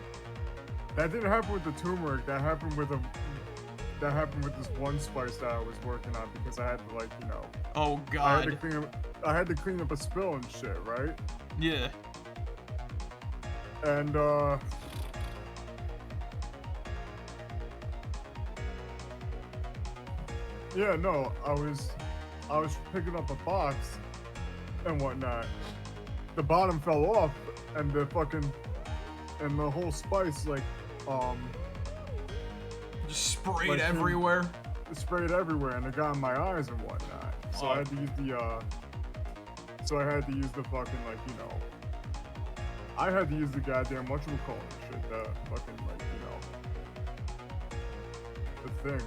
That didn't happen with the turmeric. That happened with this one spice that I was working on because I had to, like, you know. Oh I god. had to clean up a spill and shit, right? Yeah. And yeah, no, I was picking up a box and whatnot. The bottom fell off, and the whole spice, like, Just sprayed like, everywhere. it sprayed everywhere, and it got in my eyes and whatnot. So I had to use the fucking, like, you know, I had to use the goddamn whatchamacallit shit, the fucking, like, you know, the thing.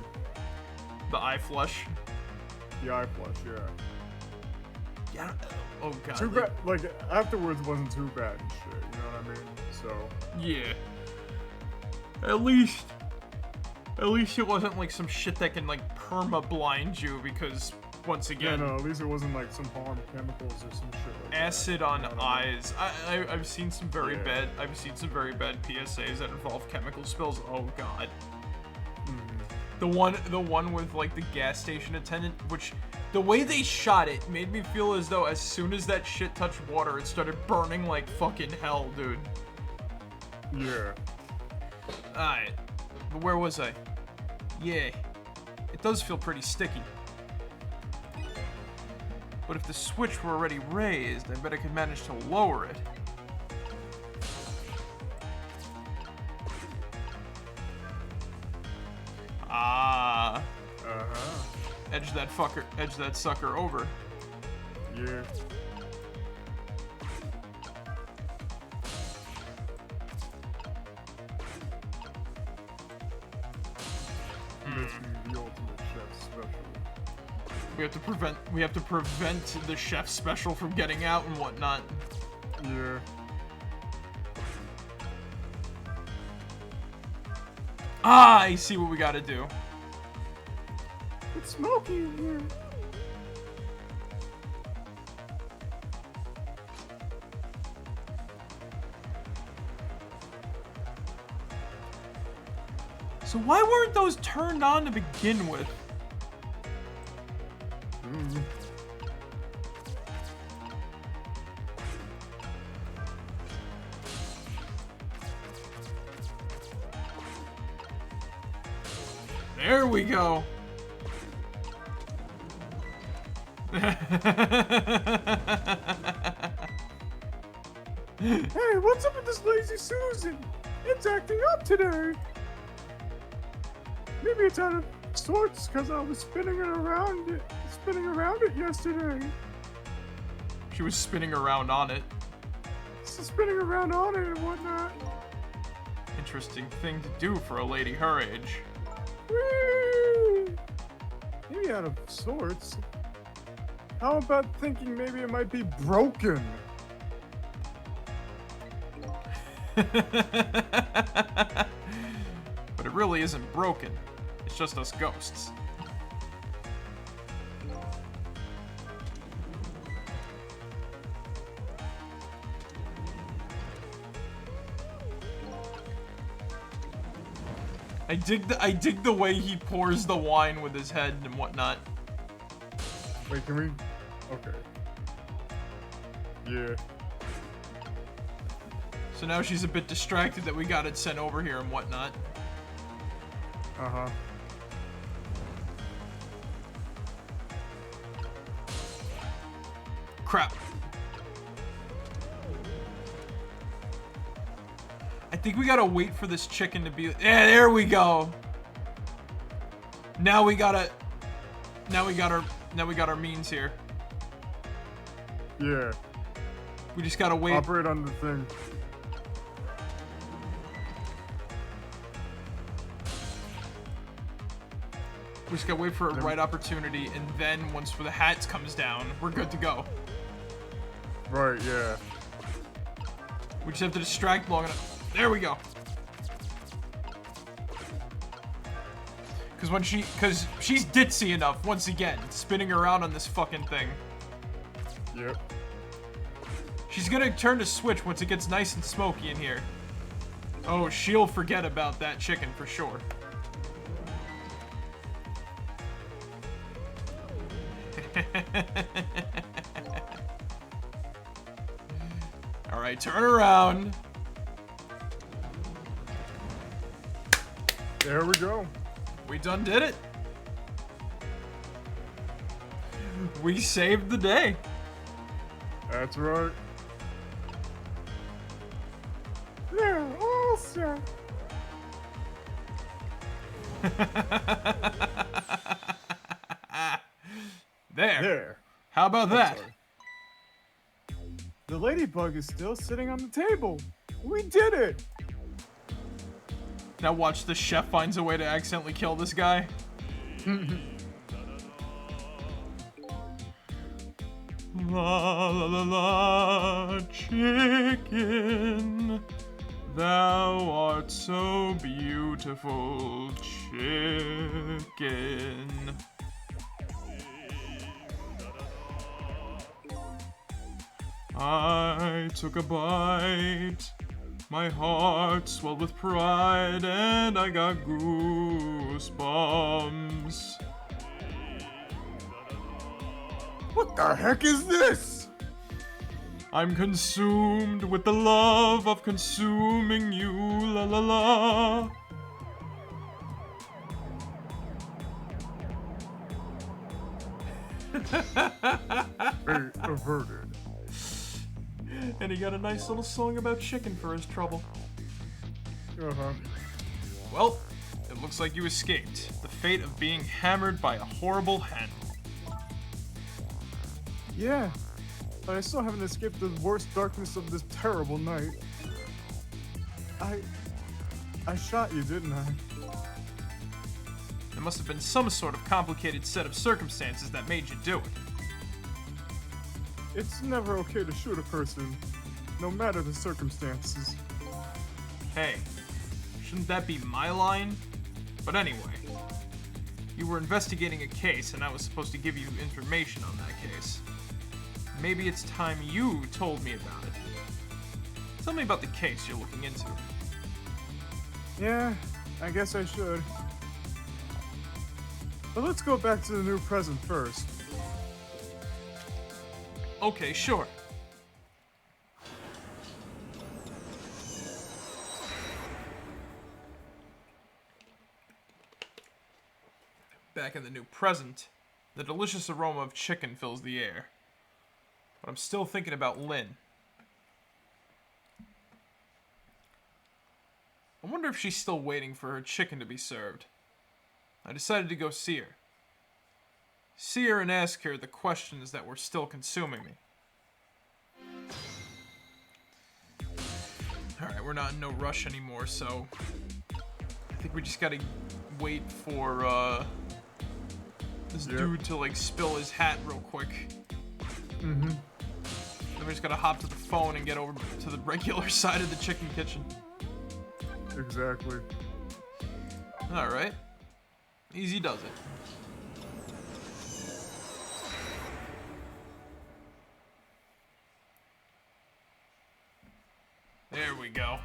The eye flush. The eye flush, yeah. Yeah. Oh god. Too bad, like, afterwards wasn't too bad and shit, you know what I mean? So. Yeah. At least At least it wasn't like some shit that can like perma-blind you because, once again... Yeah, no, at least it wasn't like some harm chemicals or some shit like acid that. on eyes. I've seen some very Yeah. bad... I've seen some very bad PSAs that involve chemical spills. Oh, God. The one with like the gas station attendant, which the way they shot it made me feel as though as soon as that shit touched water, it started burning like fucking hell, dude. Yeah. Alright. But where was I? Yeah. It does feel pretty sticky. But if the switch were already raised, I bet I could manage to lower it. Ah. Uh-huh. Edge that sucker over. Yeah. This being the ultimate chef special. We have to prevent the chef special from getting out and whatnot. Yeah. Ah, I see what we gotta do. It's smoky in here. So why weren't those turned on to begin with? There we go. Hey, what's up with this lazy Susan? It's acting up today. Maybe it's out of sorts because I was spinning around it yesterday. She was spinning around on it. Spinning around on it and whatnot. Interesting thing to do for a lady her age. Whee! Maybe out of sorts. How about thinking maybe it might be broken? But it really isn't broken. It's just us ghosts. I dig the way he pours the wine with his head and whatnot. Wait, can we? Okay. Yeah. So now she's a bit distracted that we got it sent over here and whatnot. Uh-huh. Crap. I think we gotta wait for this chicken to be... Yeah, there we go. Now we got our means here. Yeah. We just gotta wait. Operate on the thing. We just gotta wait for a right opportunity, and then once the hat comes down, we're good to go. Right, yeah. We just have to distract long enough. There we go. Cause she's ditzy enough, once again, spinning around on this fucking thing. Yep. She's gonna turn to switch once it gets nice and smoky in here. Oh, she'll forget about that chicken for sure. Alright, turn around. There we go. We done did it. We saved the day. That's right. There, all set. There. How about that? Sorry. The ladybug is still sitting on the table. We did it. Now watch, the chef finds a way to accidentally kill this guy. La la la la, chicken. Thou art so beautiful, chicken. I took a bite, my heart swelled with pride, and I got goosebumps. What the heck is this? I'm consumed with the love of consuming you, la la la. Fate averted. And he got a nice little song about chicken for his trouble. Uh-huh. Well, it looks like you escaped the fate of being hammered by a horrible hen. Yeah, but I still haven't escaped the worst darkness of this terrible night. I shot you, didn't I? There must have been some sort of complicated set of circumstances that made you do it. It's never okay to shoot a person, no matter the circumstances. Hey, shouldn't that be my line? But anyway, you were investigating a case and I was supposed to give you information on that case. Maybe it's time you told me about it. Tell me about the case you're looking into. Yeah, I guess I should. But let's go back to the new present first. Okay, sure. Back in the new present, the delicious aroma of chicken fills the air. But I'm still thinking about Lynn. I wonder if she's still waiting for her chicken to be served. I decided to go see her. See her and ask her the questions that were still consuming me. Alright, we're not in no rush anymore, so I think we just gotta wait for this dude to like spill his hat real quick. Mm-hmm. Then we just gotta hop to the phone and get over to the regular side of the chicken kitchen. Exactly. Alright. Easy does it. There we go.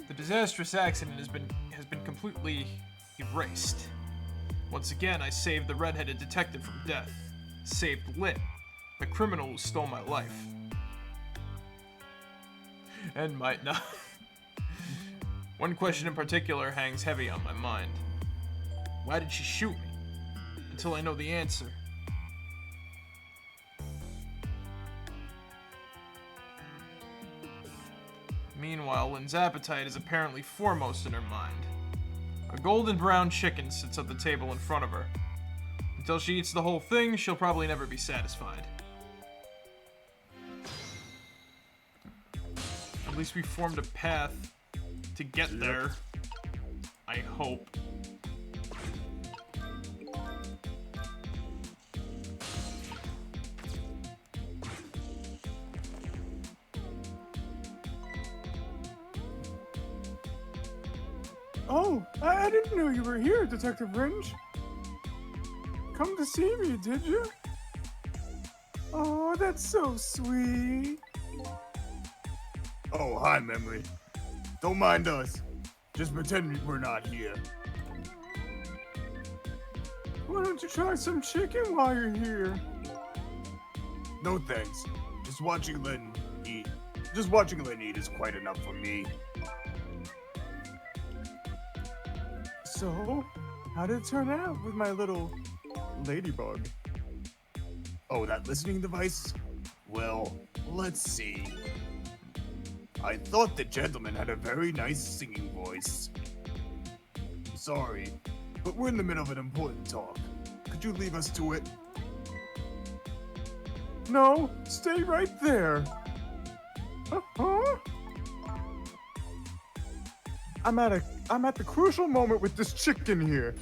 The disastrous accident has been completely erased. Once again, I saved the red-headed detective from death. Saved Lynn, the criminal who stole my life. And might not. One question in particular hangs heavy on my mind. Why did she shoot me? Until I know the answer. Meanwhile, Lynn's appetite is apparently foremost in her mind. A golden brown chicken sits at the table in front of her. Until she eats the whole thing, she'll probably never be satisfied. At least we formed a path to get there. I hope. Oh, I didn't know you were here, Detective Ringe. Come to see me, did you? Oh, that's so sweet. Oh, hi, Memory. Don't mind us. Just pretend we're not here. Why don't you try some chicken while you're here? No thanks. Just watching Lynn eat is quite enough for me. So, how did it turn out with my little ladybug? Oh, that listening device? Well, let's see. I thought the gentleman had a very nice singing voice. Sorry, but we're in the middle of an important talk. Could you leave us to it? No, stay right there. Uh-huh. I'm at the crucial moment with this chicken here.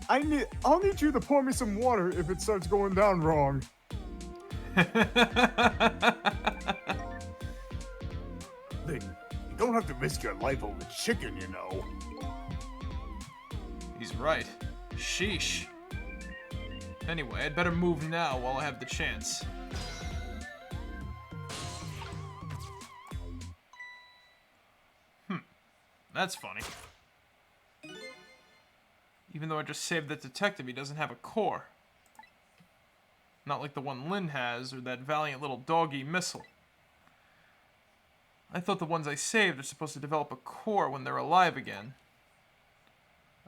I'll need you to pour me some water if it starts going down wrong. Lynn, you don't have to risk your life over chicken, you know. He's right. Sheesh. Anyway, I'd better move now while I have the chance. That's funny. Even though I just saved that detective, he doesn't have a core. Not like the one Lynn has, or that valiant little doggy missile. I thought the ones I saved are supposed to develop a core when they're alive again.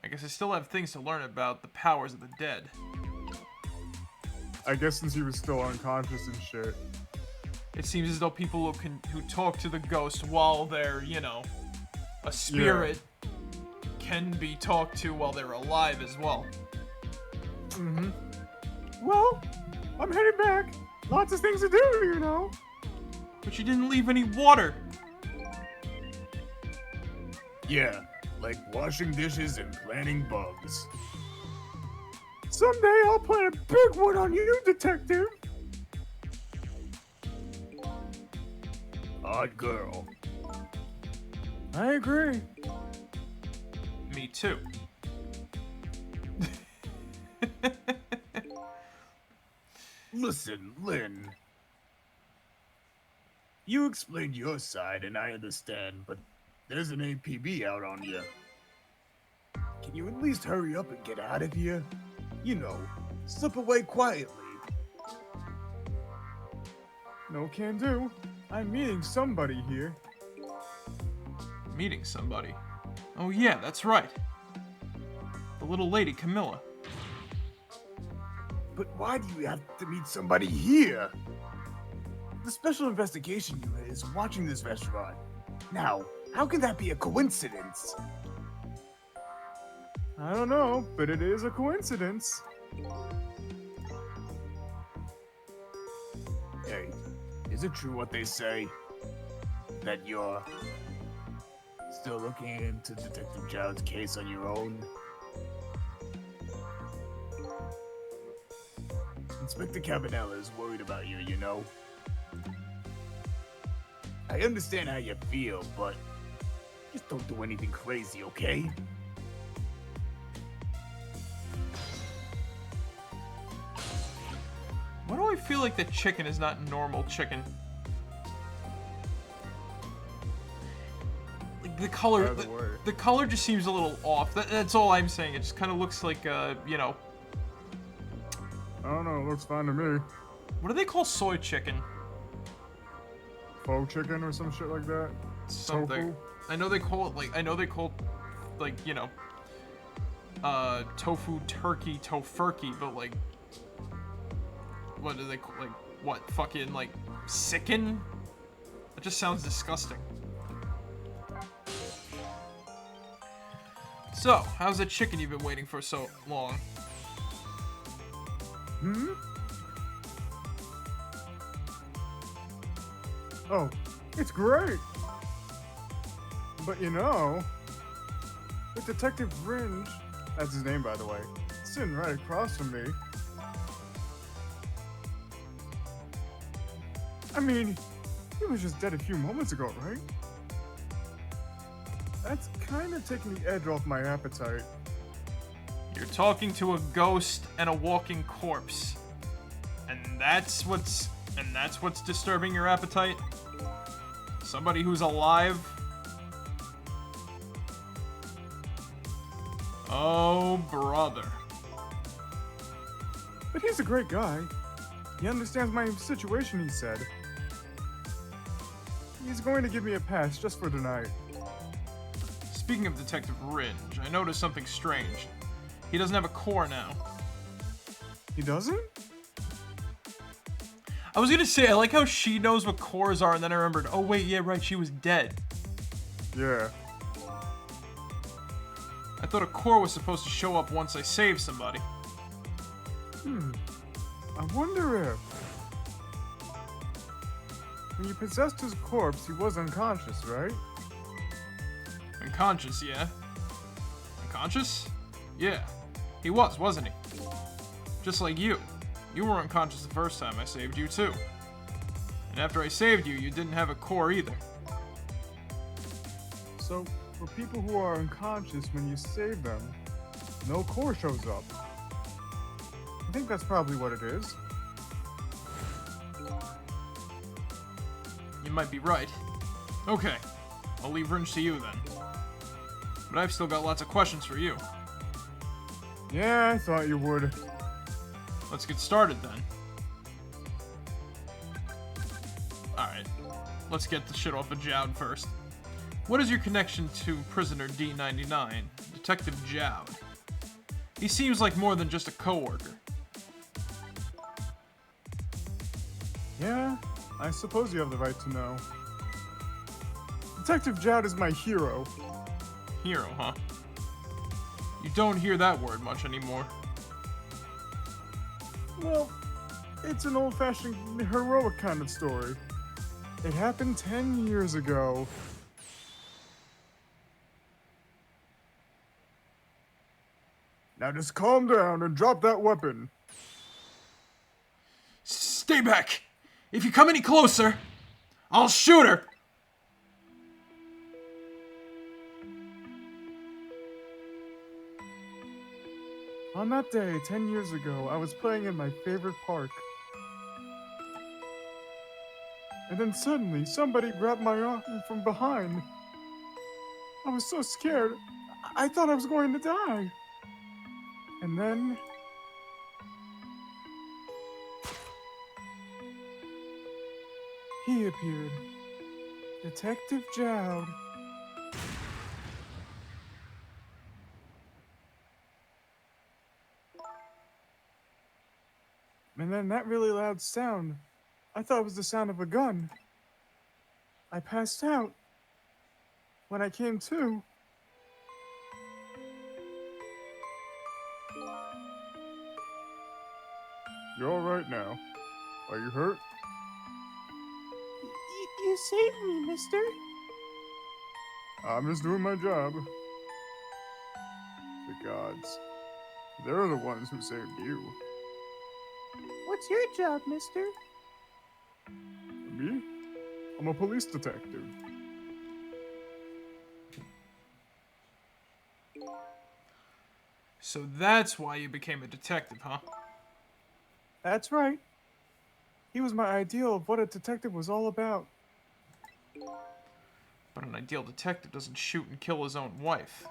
I guess I still have things to learn about the powers of the dead. I guess since he was still unconscious and shit. It seems as though people who talk to the ghost while they're, you know, a spirit can be talked to while they're alive as well. Mm-hmm. Well, I'm headed back. Lots of things to do, you know. But you didn't leave any water. Yeah, like washing dishes and planting bugs. Someday I'll plant a big one on you, detective. Odd girl. I agree. Me too. Listen, Lynn. You explained your side and I understand, but there's an APB out on you. Can you at least hurry up and get out of here? You know, slip away quietly. No can do. I'm meeting somebody here. Meeting somebody. Oh yeah, that's right. The little lady, Camilla. But why do you have to meet somebody here? The special investigation unit is watching this restaurant. Now, how can that be a coincidence? I don't know, but it is a coincidence. Hey, is it true what they say? That you're still looking into Detective Child's case on your own? Inspector Cabanella is worried about you, you know? I understand how you feel, but just don't do anything crazy, okay? Why do I feel like the chicken is not normal chicken? Like the color, the color just seems a little off. That's all I'm saying. It just kind of looks like, you know. I don't know, it looks fine to me. What do they call soy chicken? Faux chicken or some shit like that? Something. Tofu? I know they call it like, you know, tofu turkey tofurkey, but like, what do they call, like, what, fucking, like, sicken? That just sounds disgusting. So, how's the chicken you've been waiting for so long? Hmm? Oh, it's great! But you know, with Detective Ringe, that's his name by the way, sitting right across from me. I mean, he was just dead a few moments ago, right? That's kind of taking the edge off my appetite. You're talking to a ghost and a walking corpse. And that's what's disturbing your appetite? Somebody who's alive? Oh, brother. But he's a great guy. He understands my situation, he said. He's going to give me a pass just for tonight. Speaking of Detective Ringe, I noticed something strange. He doesn't have a core now. He doesn't? I was gonna say, I like how she knows what cores are, and then I remembered, oh wait, yeah, right, she was dead. Yeah. I thought a core was supposed to show up once I saved somebody. I wonder if... When you possessed his corpse, he was unconscious, right? Unconscious, yeah. Unconscious? Yeah. He was, wasn't he? Just like you. You were unconscious the first time I saved you, too. And after I saved you, you didn't have a core either. So, for people who are unconscious when you save them, no core shows up. I think that's probably what it is. You might be right. Okay, I'll leave Ringe to you then. But I've still got lots of questions for you. Yeah, I thought you would. Let's get started then. Alright, let's get the shit off of Jowd first. What is your connection to prisoner D99, Detective Jowd? He seems like more than just a coworker. Yeah, I suppose you have the right to know. Detective Jowd is my hero. Hero, huh? You don't hear that word much anymore. Well, it's an old-fashioned heroic kind of story. It happened 10 years ago. Now just calm down and drop that weapon. Stay back! If you come any closer, I'll shoot her! On that day, 10 years ago, I was playing in my favorite park. And then suddenly, somebody grabbed my arm from behind. I was so scared, I thought I was going to die. And then... he appeared. Detective Jowd. And then that really loud sound, I thought it was the sound of a gun. I passed out. When I came to, you're all right now. Are you hurt? You saved me, mister. I'm just doing my job. The gods. They're the ones who saved you. What's your job, mister? Me? I'm a police detective. So that's why you became a detective, huh? That's right. He was my ideal of what a detective was all about. But an ideal detective doesn't shoot and kill his own wife.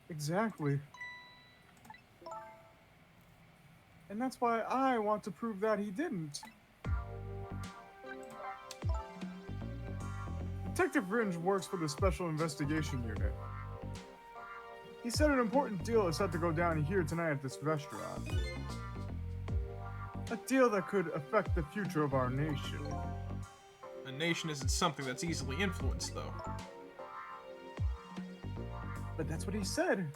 Exactly. And that's why I want to prove that he didn't. Detective Ringe works for the Special Investigation Unit. He said an important deal is set to go down here tonight at this restaurant. A deal that could affect the future of our nation. A nation isn't something that's easily influenced, though. But that's what he said.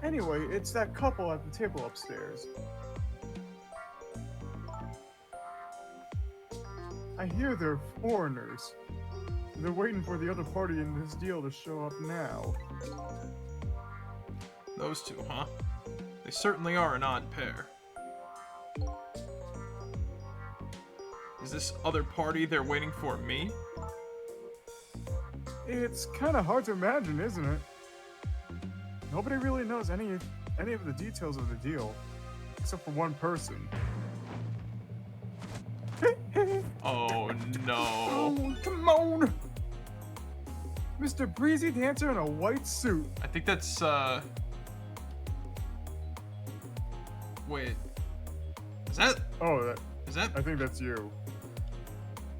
Anyway, it's that couple at the table upstairs. I hear they're foreigners. They're waiting for the other party in this deal to show up now. Those two, huh? They certainly are an odd pair. Is this other party they're waiting for me? It's kind of hard to imagine, isn't it? Nobody really knows any of the details of the deal, except for one person. Oh no. Oh, come on! Mr. Breezy Dancer in a white suit. I think that's, wait. Is that? Oh, Is that I think that's you.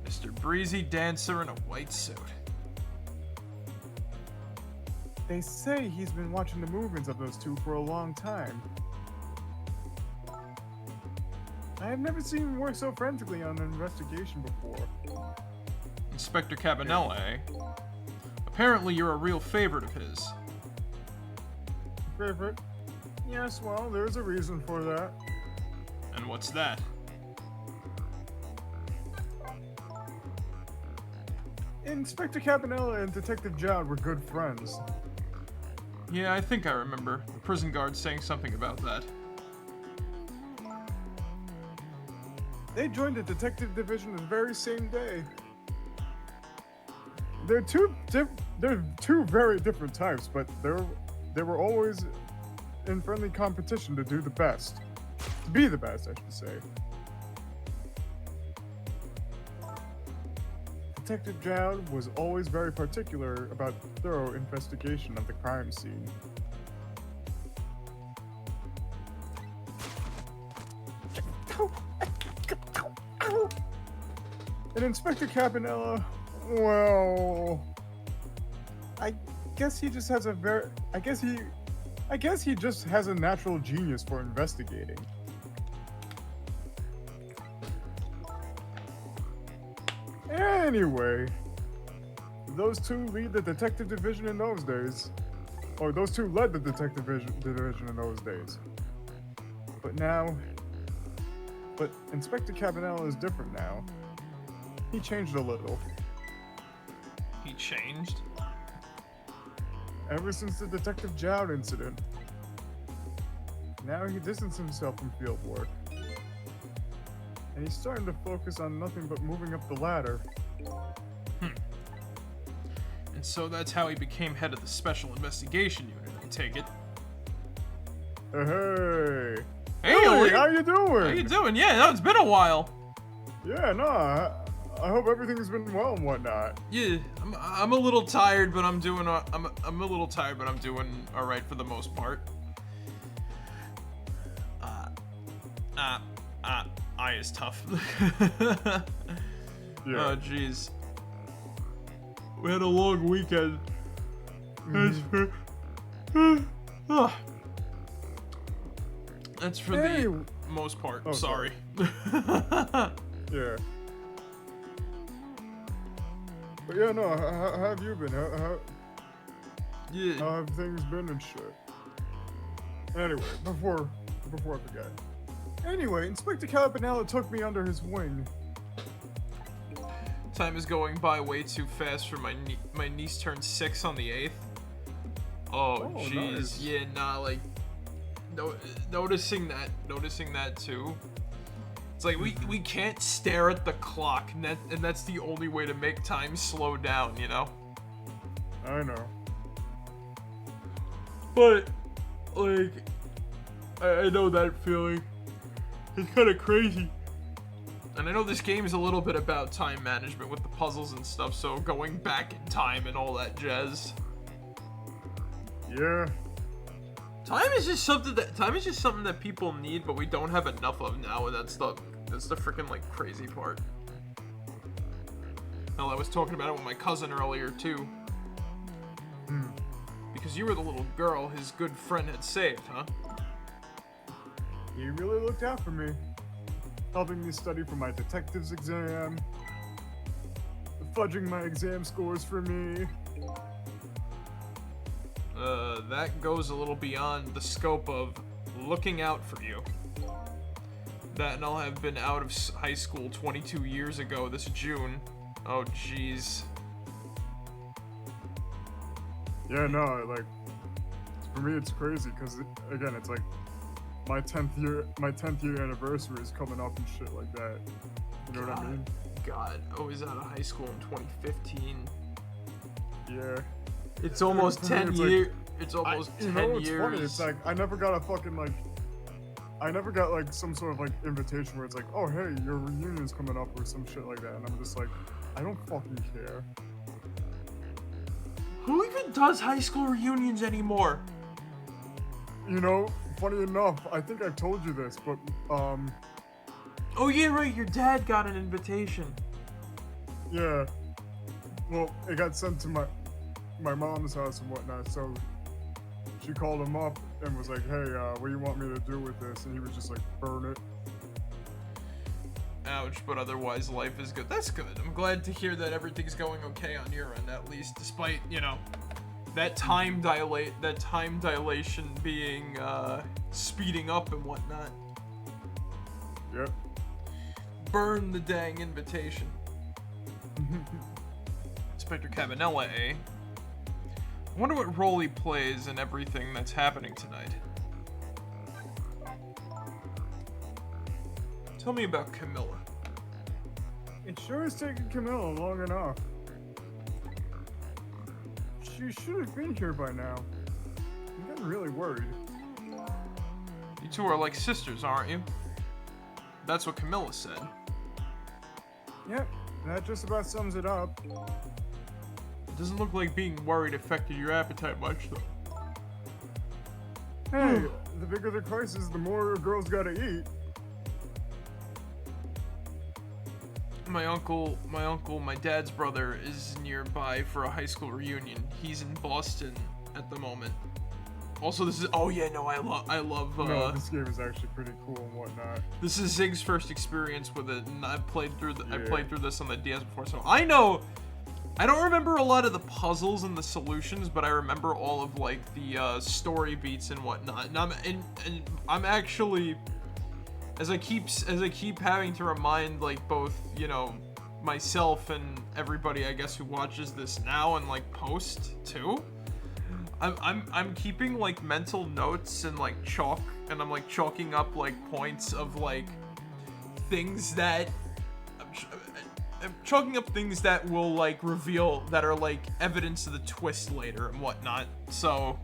Mr. Breezy Dancer in a white suit? They say he's been watching the movements of those two for a long time. I have never seen him work so frantically on an investigation before. Inspector Cabanella, eh? Apparently you're a real favorite of his. Favorite? Yes, well, there's a reason for that. And what's that? Inspector Cabanella and Detective Jowd were good friends. Yeah, I think I remember the prison guard saying something about that. They joined the detective division the very same day. they're they're two very different types, but they were always in friendly competition to do the best, to be the best, I should say. Detective Jowd was always very particular about thorough investigation of the crime scene. And Inspector Cabanella, well, I guess he just has a very, I guess he just has a natural genius for investigating. Anyway, those two lead the detective division in those days. Or those two led the detective division in those days. But Inspector Cabanella is different now. He changed a little. He changed? Ever since the Detective Jowd incident. Now he distanced himself from field work. And he's starting to focus on nothing but moving up the ladder. And so that's how he became head of the Special Investigation Unit, I take it. Hey! Hey, Ellie, how you doing? How you doing? Yeah, no, it's been a while. Yeah, no, I hope everything's been well and whatnot. Yeah, I'm a little tired, but I'm doing I'm a little tired, but I'm doing all right for the most part. Eye is tough. Yeah. Oh, jeez. We had a long weekend. That's for the most part. Oh, sorry. Yeah. But yeah, no, how have you been? Yeah. How have things been and shit? Anyway, before I forget. Anyway, Inspector Cabanella took me under his wing. Time is going by way too fast for my niece turned 6 on the 8th. Oh, jeez. Nice. Yeah, nah, like, noticing that too. It's like, we can't stare at the clock, and that's the only way to make time slow down, you know? I know. But, like, I know that feeling. It's kind of crazy. And I know this game is a little bit about time management with the puzzles and stuff, so going back in time and all that jazz. Yeah. Time is just something that people need, but we don't have enough of now, and that's the freaking like crazy part. Hell, I was talking about it with my cousin earlier too. Because you were the little girl his good friend had saved, huh? He really looked out for me, helping me study for my detective's exam, fudging my exam scores for me. That goes a little beyond the scope of looking out for you. That and I'll have been out of high school 22 years ago this June. Oh, jeez. Yeah, no, like, for me it's crazy, because, again, it's like, my 10th year anniversary is coming up and shit like that. You know what I mean? God, I was out of high school in 2015. Yeah. It's almost 10 years. It's almost 10 years. You know what's funny? It's like, I never got like some sort of like invitation where it's like, oh hey, your reunion's coming up or some shit like that, and I'm just like, I don't fucking care. Who even does high school reunions anymore? You know, funny enough, I think I've told you this, but Oh yeah, right. Your dad got an invitation. yeah. Well, it got sent to my mom's house and whatnot, so she called him up and was like, hey, what do you want me to do with this? And he was just like, burn it. Ouch, but otherwise life is good. That's good. I'm glad to hear that everything's going okay on your end, at least, despite, you know, that time dilation being, speeding up and whatnot. Yep. Burn the dang invitation. Inspector Cabanella, eh? I wonder what role he plays in everything that's happening tonight. Tell me about Camilla. It sure has taken Camilla long enough. She should have been here by now. I'm getting really worried. You two are like sisters, aren't you? That's what Camilla said. Yep, that just about sums it up. It doesn't look like being worried affected your appetite much, though. Hey, the bigger the crisis, the more a girl's gotta eat. My dad's brother is nearby for a high school reunion. He's in Boston at the moment. Also, this is, oh yeah, no, I love, No, this game is actually pretty cool and whatnot. This is Zig's first experience with it, and I've played through Yeah. I played through this on the DS before, so I know. I don't remember a lot of the puzzles and the solutions, but I remember all of like the story beats and whatnot. And I'm actually, as I keep having to remind like both, you know, myself and everybody I guess who watches this now and like post too. I'm keeping like mental notes and like chalk, and I'm like chalking up like points of like things that I'm chalking up things that will like reveal, that are like evidence of the twist later and whatnot. So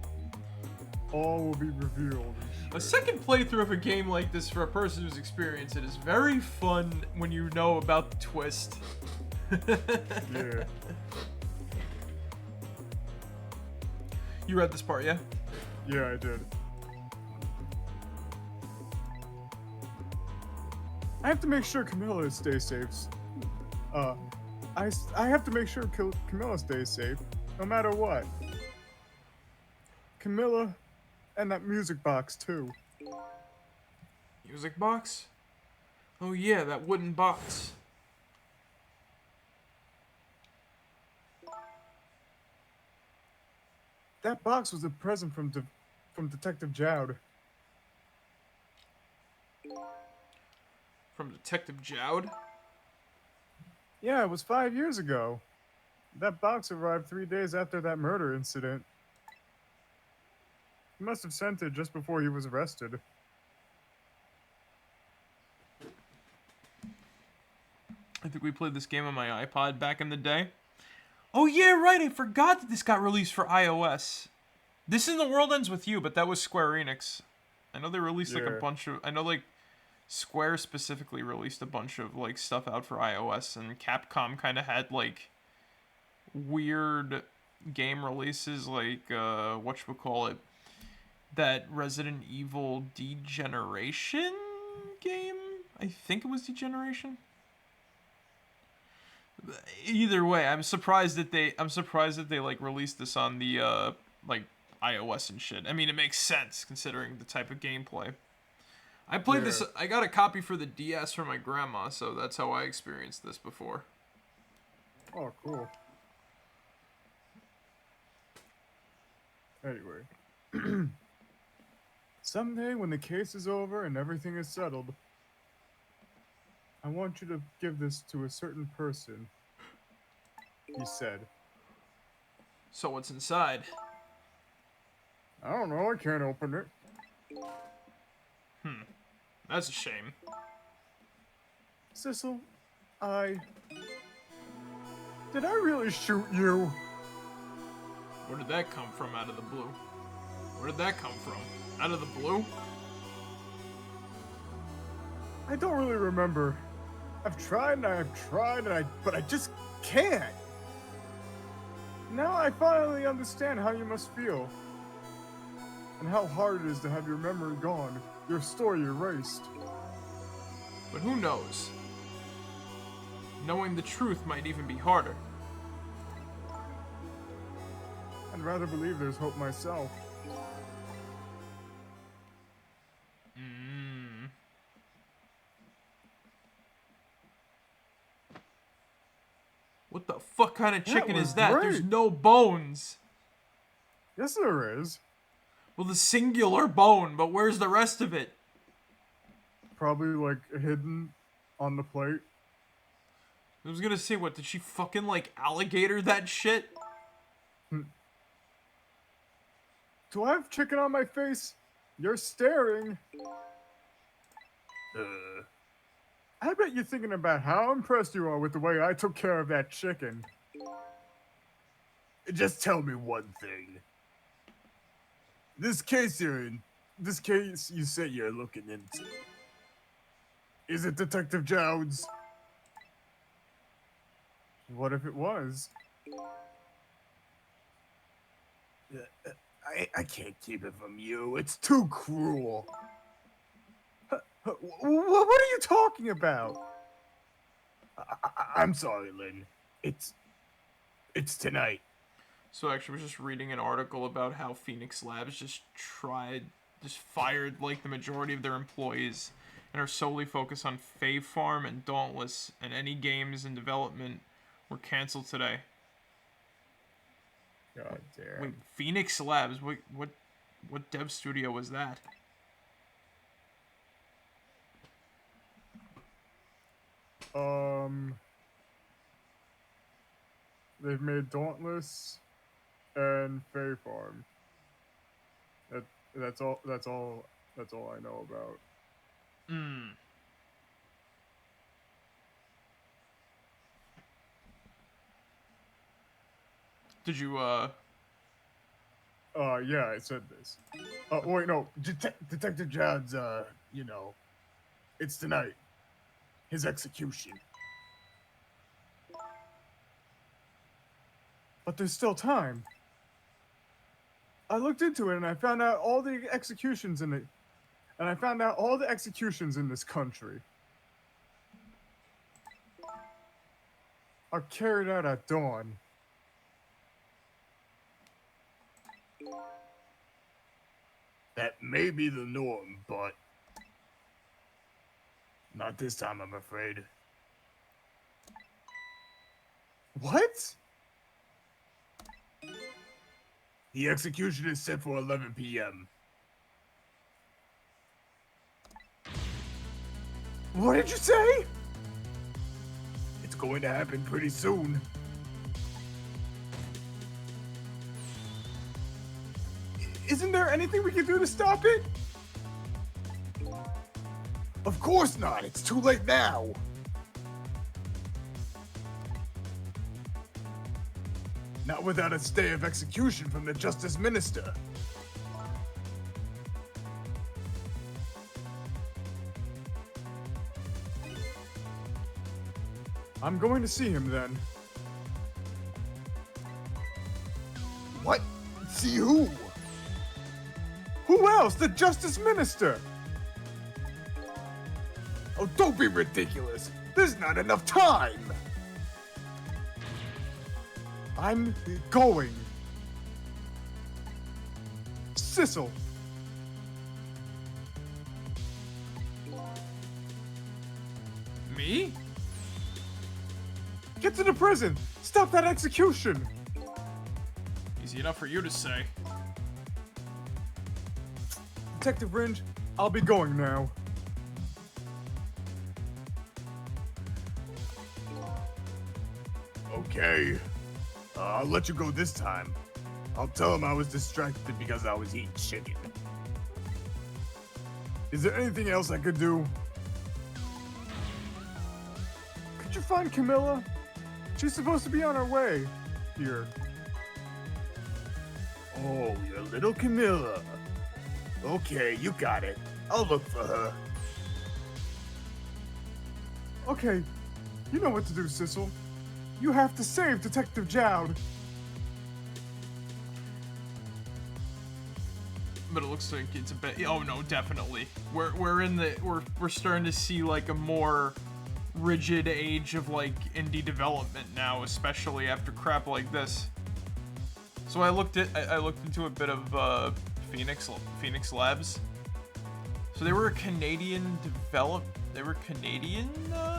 All will be revealed. a second playthrough of a game like this for a person who's experienced it is very fun when you know about the twist. Yeah. You read this part, yeah? Yeah, I did. I have to make sure Camilla stays safe. I have to make sure Camilla stays safe, no matter what. Camilla, and that music box too. Music box? Oh yeah, that wooden box. That box was a present from Detective Jowd. From Detective Jowd? Yeah, it was 5 years ago. That box arrived 3 days after that murder incident. He must have sent it just before he was arrested. I think we played this game on my iPod back in the day. Oh yeah, right, I forgot that this got released for iOS. This in The World Ends With You, but that was Square Enix. I know they released like a Yeah. bunch of, I know like Square specifically released a bunch of like stuff out for iOS, and Capcom kind of had like weird game releases, like whatchamacallit, that Resident Evil Degeneration game? I think it was Degeneration. Either way, I'm surprised that they like released this on the like iOS and shit. I mean, it makes sense considering the type of gameplay. I played this. I got a copy for the DS from my grandma, so that's how I experienced this before. Oh, cool. Anyway. Someday when the case is over and everything is settled, I want you to give this to a certain person, he said. So what's inside? I don't know, I can't open it. That's a shame. Sissel, Did I really shoot you? Where did that come from out of the blue? Where did that come from? Out of the blue? I don't really remember. I've tried, but I just can't. Now I finally understand how you must feel. And how hard it is to have your memory gone, your story erased. But who knows? Knowing the truth might even be harder. I'd rather believe there's hope myself. What the fuck kind of chicken was is that? There's great. no bones. Yes, there is. Well, the singular bone, but where's the rest of it? Probably, like, hidden on the plate. I was gonna say, what, did she fucking, like, alligator that shit? Do I have chicken on my face? You're staring. I bet you're thinking about how impressed you are with the way I took care of that chicken. just tell me one thing. This case you say you're looking into, is it Detective Joud's? What if it was? I can't keep it from you. It's too cruel. What are you talking about? I'm sorry, Lynn. It's tonight. So actually, I was just reading an article about how Phoenix Labs just fired like the majority of their employees and are solely focused on Fae Farm and Dauntless, and any games in development were canceled today. God damn. Wait, Phoenix Labs? What dev studio was that? They've made Dauntless and Fae Farm. That's all I know about. Hmm. Did you Yeah, I said this. Wait, no. Detective Joud's, it's tonight. His execution. But there's still time. I looked into it and I found out all the executions in it. And I found out all the executions in this country are carried out at dawn. That may be the norm, but not this time, I'm afraid. What? The execution is set for 11 p.m. What did you say? It's going to happen pretty soon. Isn't there anything we can do to stop it? Of course not. It's too late now. Not without a stay of execution from the Justice Minister. I'm going to see him then. What? See who? Who else? The Justice Minister! Oh, don't be ridiculous. There's not enough time. I'm going. Sissel. me? Get to the prison! Stop that execution! Easy enough for you to say. Detective Ringe, I'll be going now. Okay. I'll let you go this time. I'll tell him I was distracted because I was eating chicken. Is there anything else I could do? Could you find Camilla? She's supposed to be on her way here. Oh, your little Camilla. Okay, you got it. I'll look for her. Okay, you know what to do, Sissel. You have to save Detective Joud. But it looks like it's a bit. Oh no, definitely. We're starting to see like a more rigid age of like indie development now, especially after crap like this. So I looked into a bit of Phoenix Labs. So they were a Canadian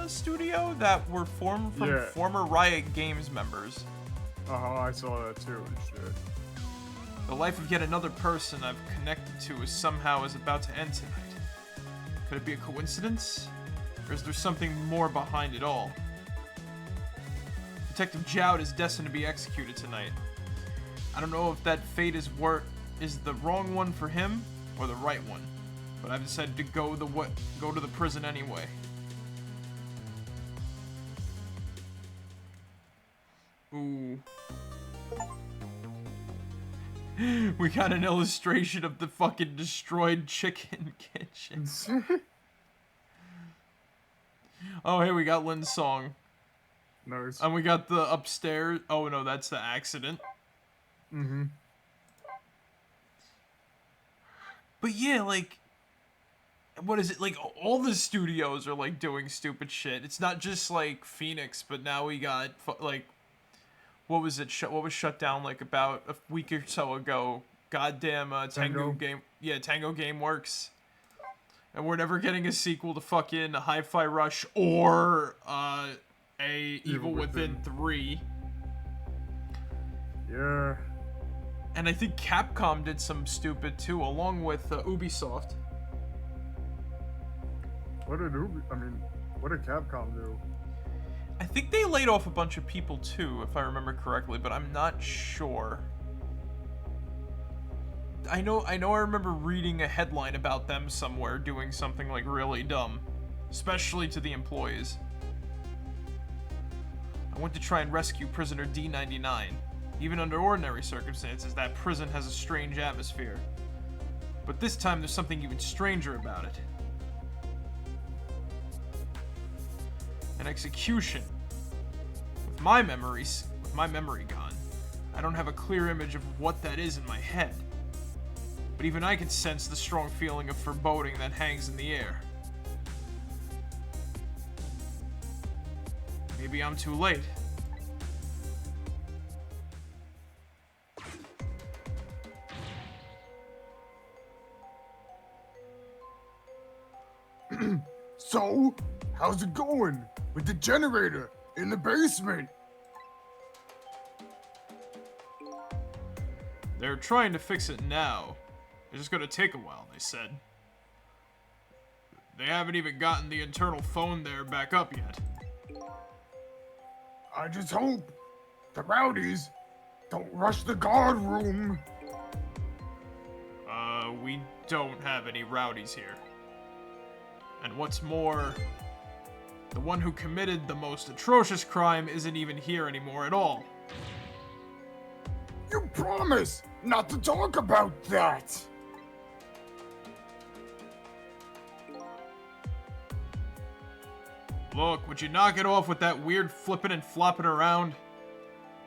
studio that were formed from former Riot Games members. I saw that too and shit. The life of yet another person I've connected to is about to end tonight. Could it be a coincidence? Or is there something more behind it all? Detective Joud is destined to be executed tonight. I don't know if that fate is the wrong one for him or the right one, but I've decided to go to the prison anyway. Ooh. We got an illustration of the fucking destroyed chicken kitchen. Oh, hey, we got Lynn's song. Nice. And we got the upstairs. Oh, no, that's the accident. Mm-hmm. But yeah, like, what is it? Like, all the studios are, like, doing stupid shit. It's not just, like, Phoenix, but now we got, like, what was it? What was shut down, like, about a week or so ago? Goddamn, Tango Game... Yeah, Tango Gameworks. And we're never getting a sequel to fucking Hi-Fi Rush or, Evil Within 3. Yeah. And I think Capcom did some stupid, too, along with Ubisoft. What did Capcom do? I think they laid off a bunch of people too, if I remember correctly, but I'm not sure. I know I remember reading a headline about them somewhere doing something like really dumb, especially to the employees. I went to try and rescue prisoner D99. Even under ordinary circumstances, that prison has a strange atmosphere. But this time there's something even stranger about it. An execution. With my memory gone, I don't have a clear image of what that is in my head. But even I can sense the strong feeling of foreboding that hangs in the air. Maybe I'm too late. So, how's it going with the generator in the basement? They're trying to fix it now. It's just gonna take a while, they said. They haven't even gotten the internal phone there back up yet. I just hope the rowdies don't rush the guard room. We don't have any rowdies here. And what's more, the one who committed the most atrocious crime isn't even here anymore at all. You promise not to talk about that. Look, would you knock it off with that weird flipping and flopping around?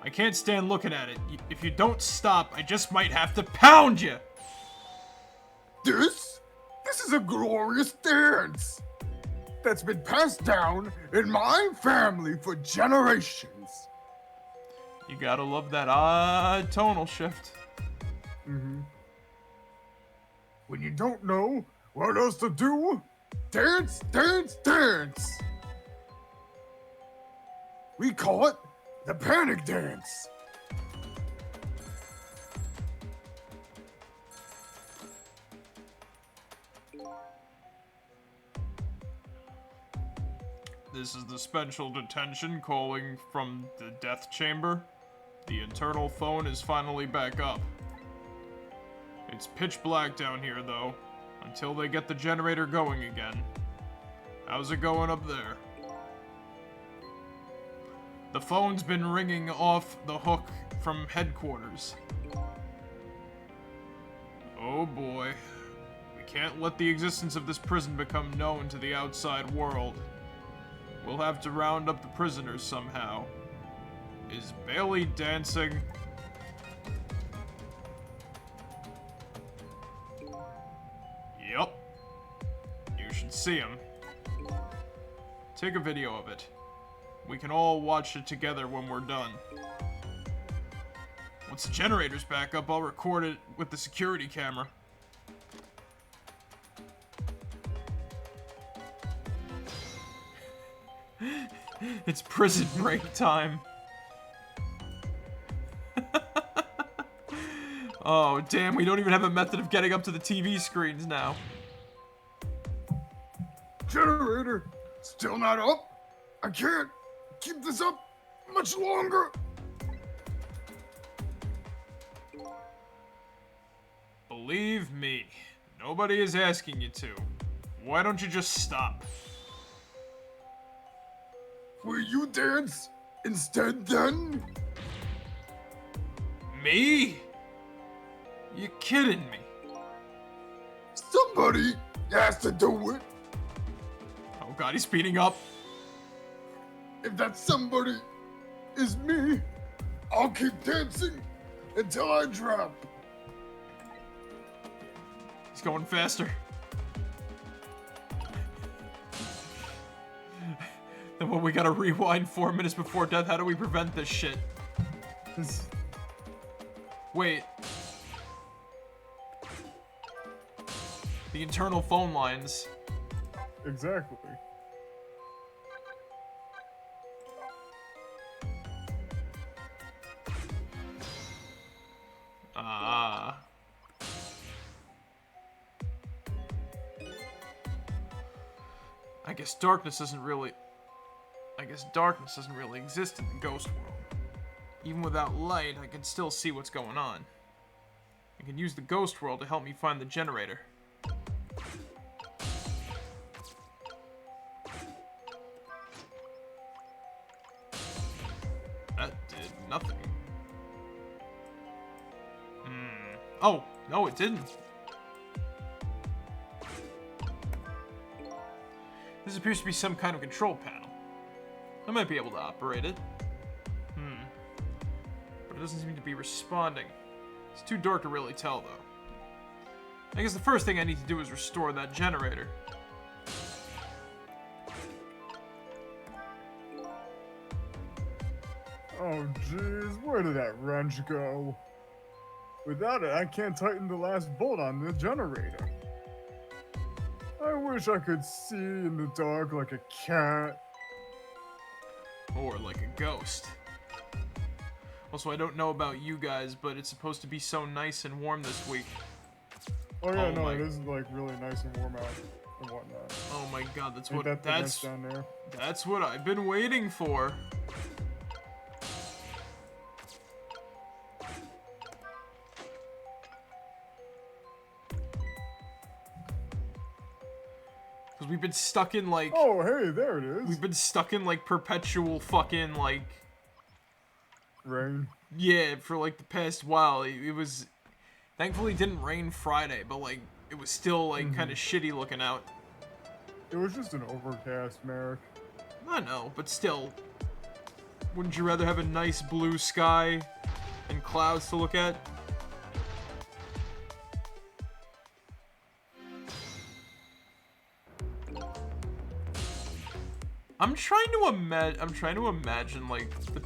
I can't stand looking at it. If you don't stop, I just might have to pound you! This is a glorious dance that's been passed down in my family for generations. You gotta love that odd tonal shift. Mm-hmm. When you don't know what else to do, dance, dance, dance. We call it the panic dance. This is the special detention calling from the death chamber. The internal phone is finally back up. It's pitch black down here, though, until they get the generator going again. How's it going up there? The phone's been ringing off the hook from headquarters. Oh boy. We can't let the existence of this prison become known to the outside world. We'll have to round up the prisoners somehow. Is Bailey dancing? Yup. You should see him. Take a video of it. We can all watch it together when we're done. Once the generator's back up, I'll record it with the security camera. It's prison break time. Oh, damn, we don't even have a method of getting up to the TV screens now. Generator, still not up? I can't keep this up much longer. Believe me, nobody is asking you to. Why don't you just stop? Will you dance instead then? Me? You kidding me? Somebody has to do it. Oh god, he's speeding up. If that somebody is me, I'll keep dancing until I drop. He's going faster. Then when we gotta rewind 4 minutes before death, how do we prevent this shit? Wait. The internal phone lines. Exactly. Ah. I guess darkness doesn't really exist in the ghost world. Even without light, I can still see what's going on. I can use the ghost world to help me find the generator. That did nothing. Oh, no, it didn't. This appears to be some kind of control panel. I might be able to operate it. But it doesn't seem to be responding. It's too dark to really tell, though. I guess the first thing I need to do is restore that generator. Oh, jeez, where did that wrench go? Without it, I can't tighten the last bolt on the generator. I wish I could see in the dark like a cat. Or like a ghost. Also, I don't know about you guys, but it's supposed to be so nice and warm this week. Oh yeah, Oh no, my- it is like really nice and warm out and whatnot. Oh my god, that's Ain't what that the wrench down there? that's what I've been waiting for. Because we've been stuck in like Oh, hey, there it is. we've been stuck in like perpetual fucking like Rain. yeah for like the past while. It was thankfully it didn't rain Friday, but like it was still like kind of shitty looking out. It was just an overcast, Marek. I know, but still, wouldn't you rather have a nice blue sky and clouds to look at? I'm trying to imagine like the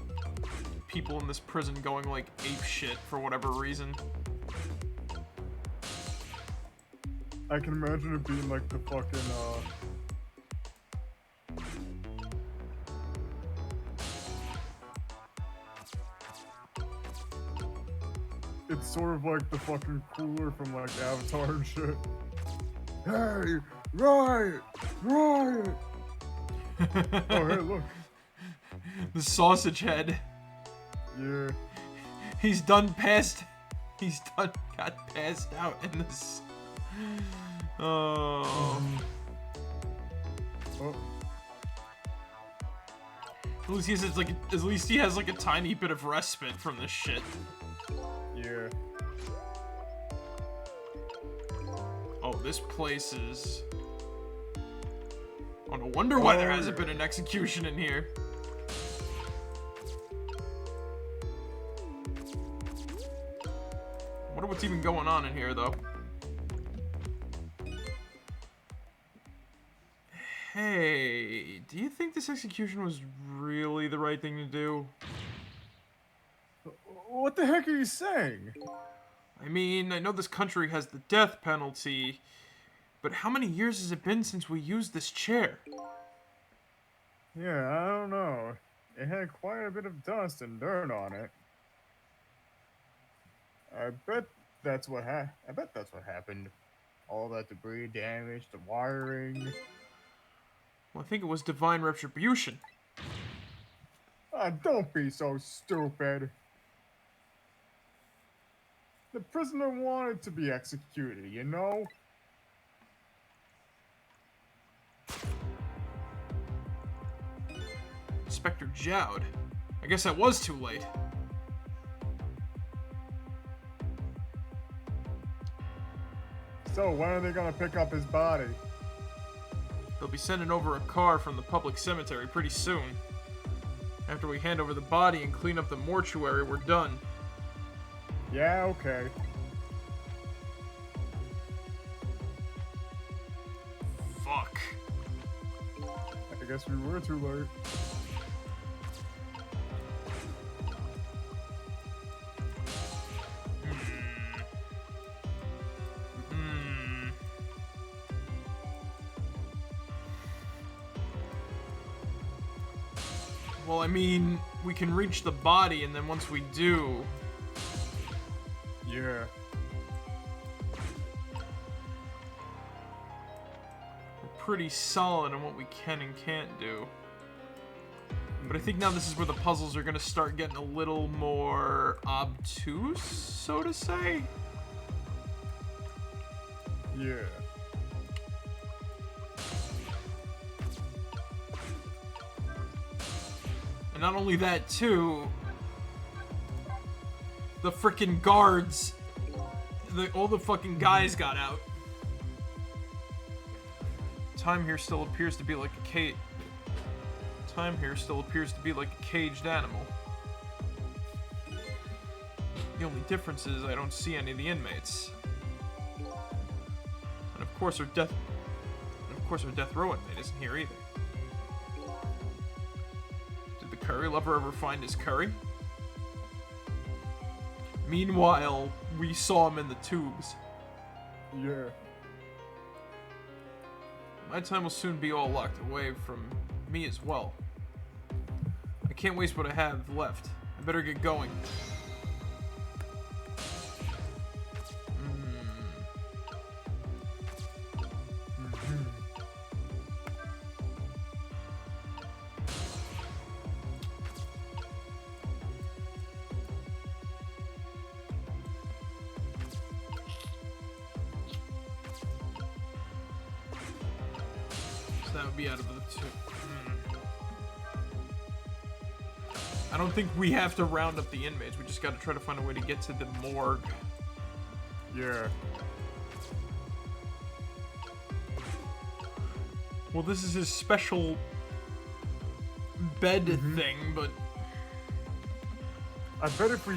people in this prison going like ape shit for whatever reason. I can imagine it being like the fucking, it's sort of like the fucking cooler from like Avatar and shit. Hey, riot! Riot! Oh, hey, look. The sausage head. Yeah. He's got passed out in this. Oh. Oh, At least he has like a tiny bit of respite from this shit. yeah. Oh, this place is. Oh, no wonder why there Oh, hasn't yeah. been an execution in here. Wonder what's even going on in here, though. Hey, do you think this execution was really the right thing to do? What the heck are you saying? I mean, I know this country has the death penalty, but how many years has it been since we used this chair? Yeah, I don't know. It had quite a bit of dust and dirt on it. I bet that's what happened. All that debris damaged the wiring. Well, I think it was divine retribution. Ah, don't be so stupid. The prisoner wanted to be executed, you know? Inspector Jowd. I guess I was too late. So, when are they gonna pick up his body? They'll be sending over a car from the public cemetery pretty soon. After we hand over the body and clean up the mortuary, we're done. Yeah, okay. Fuck. I guess we were too late. Well, I mean, we can reach the body, and then once we do... Yeah. We're pretty solid on what we can and can't do. But I think now this is where the puzzles are going to start getting a little more obtuse, so to say. Yeah. And not only that, too, the frickin' guards, all the fucking guys got out. Time here still appears to be like a caged animal. The only difference is I don't see any of the inmates. And of course our death row inmate isn't here either. Did the curry lover ever find his curry? Meanwhile, we saw him in the tubes. Yeah. My time will soon be all locked away from me as well. I can't waste what I have left. I better get going. That would be out of the two. I don't think we have to round up the inmates. We just got to try to find a way to get to the morgue. Yeah. Well, this is his special bed thing, but... I bet if we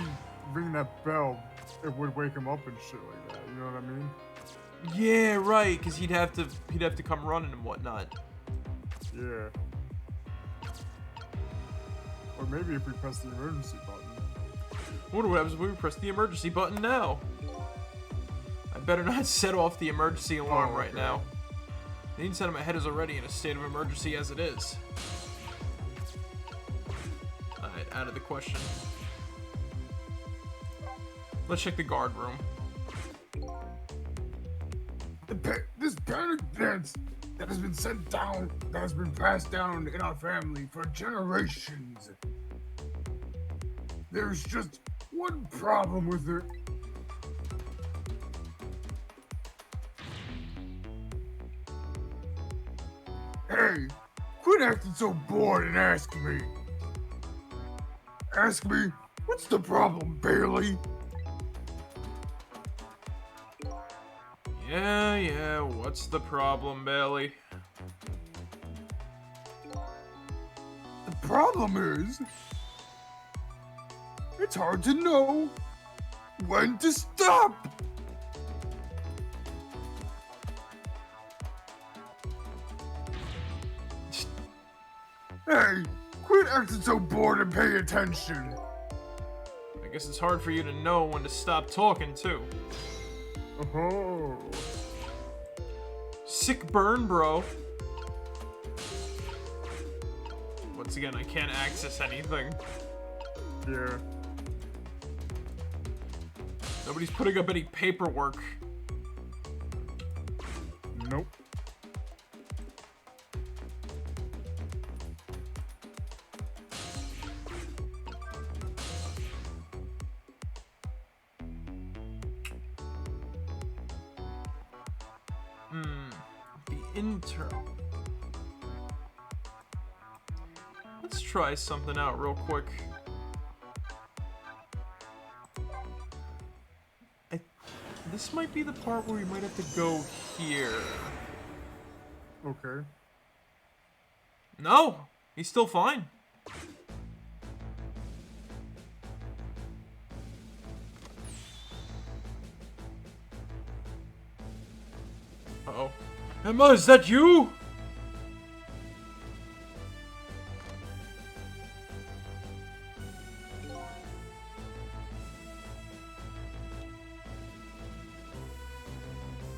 ring that bell, it would wake him up and shit like that. You know what I mean? Yeah, right, because he'd have to come running and whatnot. Yeah. Or maybe if we press the emergency button. I wonder what happens if we press the emergency button now. I better not set off the emergency alarm right now. The inside of my head is already in a state of emergency as it is. Alright, out of the question. Let's check the guard room. This panic dance that has been sent down, that has been passed down in our family for generations. There's just one problem with it. Hey, quit acting so bored and ask me. Ask me, what's the problem, Bailey? Yeah, what's the problem, Bailey? The problem is, it's hard to know when to stop. Hey, quit acting so bored and pay attention. I guess it's hard for you to know when to stop talking, too. Oh. Sick burn, bro. Once again, I can't access anything. Yeah. Nobody's putting up any paperwork. Nope. The intern. Let's try something out real quick. this might be the part where we might have to go here. Okay. No, he's still fine. Uh-oh. Emma, is that you?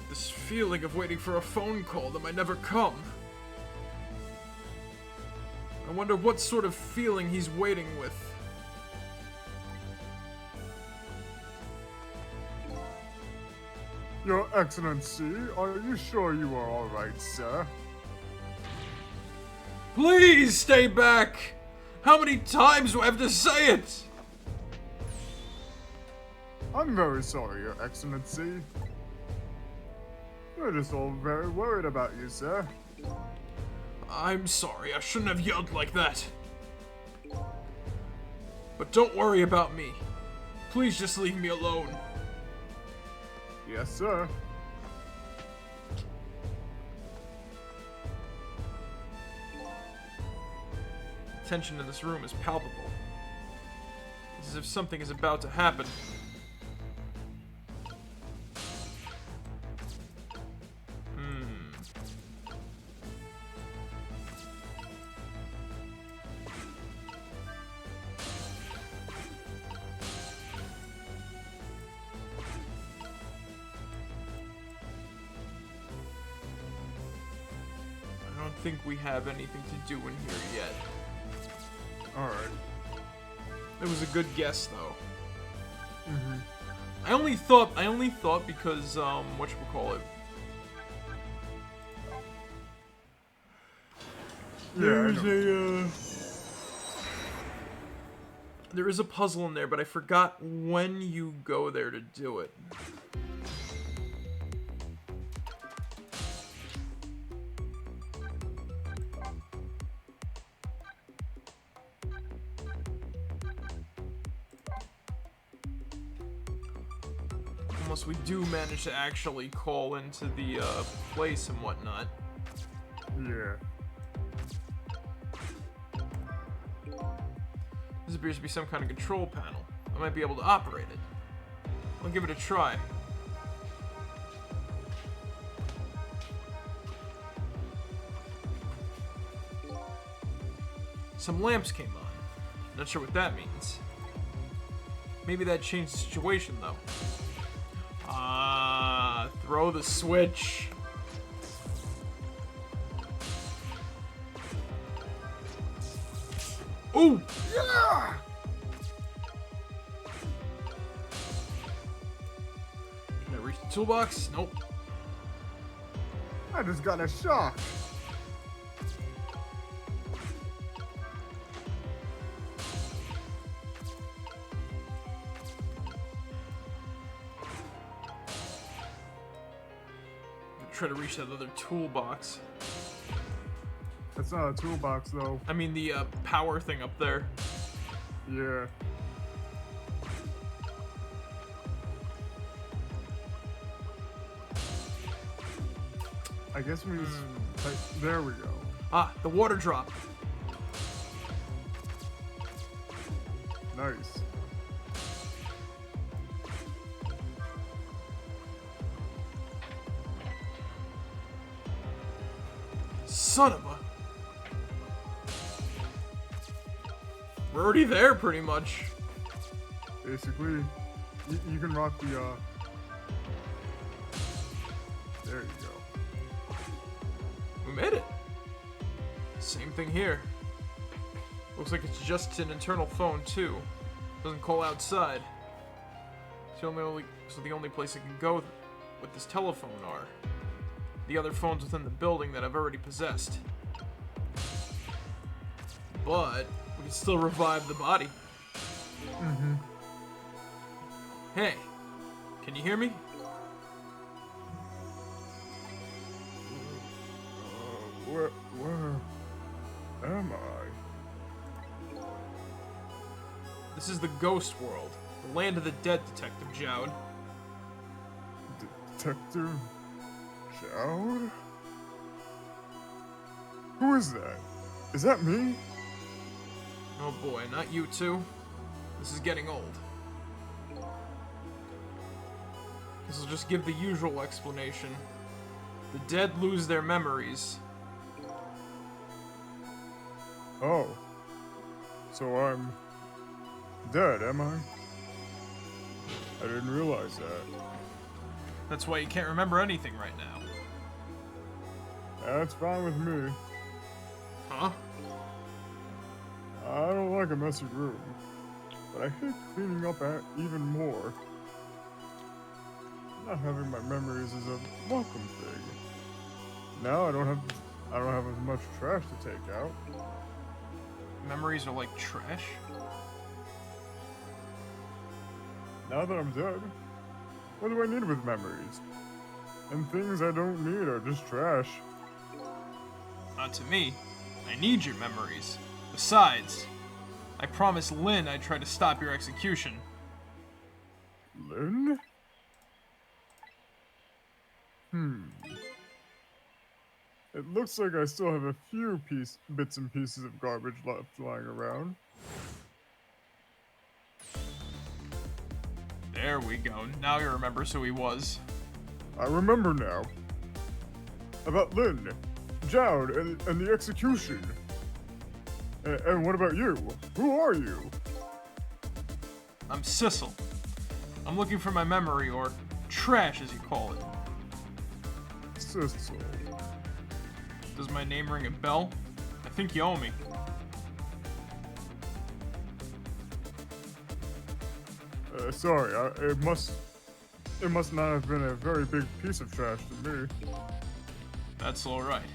This feeling of waiting for a phone call that might never come. I wonder what sort of feeling he's waiting with. Your Excellency, are you sure you are alright, sir? Please stay back! How many times do I have to say it? I'm very sorry, Your Excellency. We're just all very worried about you, sir. I'm sorry, I shouldn't have yelled like that. But don't worry about me. Please just leave me alone. Yes, sir. Tension in this room is palpable. It's as if something is about to happen. I don't think we have anything to do in here yet. Alright. It was a good guess, though. Mm-hmm. I only thought because, whatchamacallit. There is a puzzle in there, but I forgot when you go there to do it. Unless we do manage to actually call into the place and whatnot. Yeah. This appears to be some kind of control panel. I might be able to operate it. I'll give it a try. Some lamps came on. Not sure what that means. Maybe that changed the situation, though. Throw the switch. Ooh! Yeah! Can I reach the toolbox? Nope. I just got a shock. Try to reach that other toolbox. That's not a toolbox, though. I mean the power thing up there. Yeah. I guess we just... like, there we go. Ah, the water drop. Nice. Son of a... We're already there, pretty much. Basically, you can rock the, there you go. We made it. Same thing here. Looks like it's just an internal phone, too. Doesn't call outside. So the only place it can go with this telephone are the other phones within the building that I've already possessed. But we can still revive the body. Mm-hmm. Hey, can you hear me? Where am I? This is the ghost world, the land of the dead, Detective Jowd. Detective Jowd? Who is that? Is that me? Oh boy, not you two. This is getting old. This will just give the usual explanation. The dead lose their memories. Oh. So I'm dead, am I? I didn't realize that. That's why you can't remember anything right now. That's fine with me. Huh? I don't like a messy room, but I hate cleaning up even more. Not having my memories is a welcome thing. Now I don't have as much trash to take out. Memories are like trash? Now that I'm dead, what do I need with memories? And things I don't need are just trash. Not to me. I need your memories. Besides, I promised Lynn I'd try to stop your execution. Lynn? It looks like I still have a few bits and pieces of garbage left lying around. There we go. Now you remember who he was. I remember now. About Lynn, Jowd, and the execution. And what about you? Who are you? I'm Sissel. I'm looking for my memory, or trash as you call it. Sissel. Does my name ring a bell? I think you owe me. Sorry, it must not have been a very big piece of trash to me. That's alright.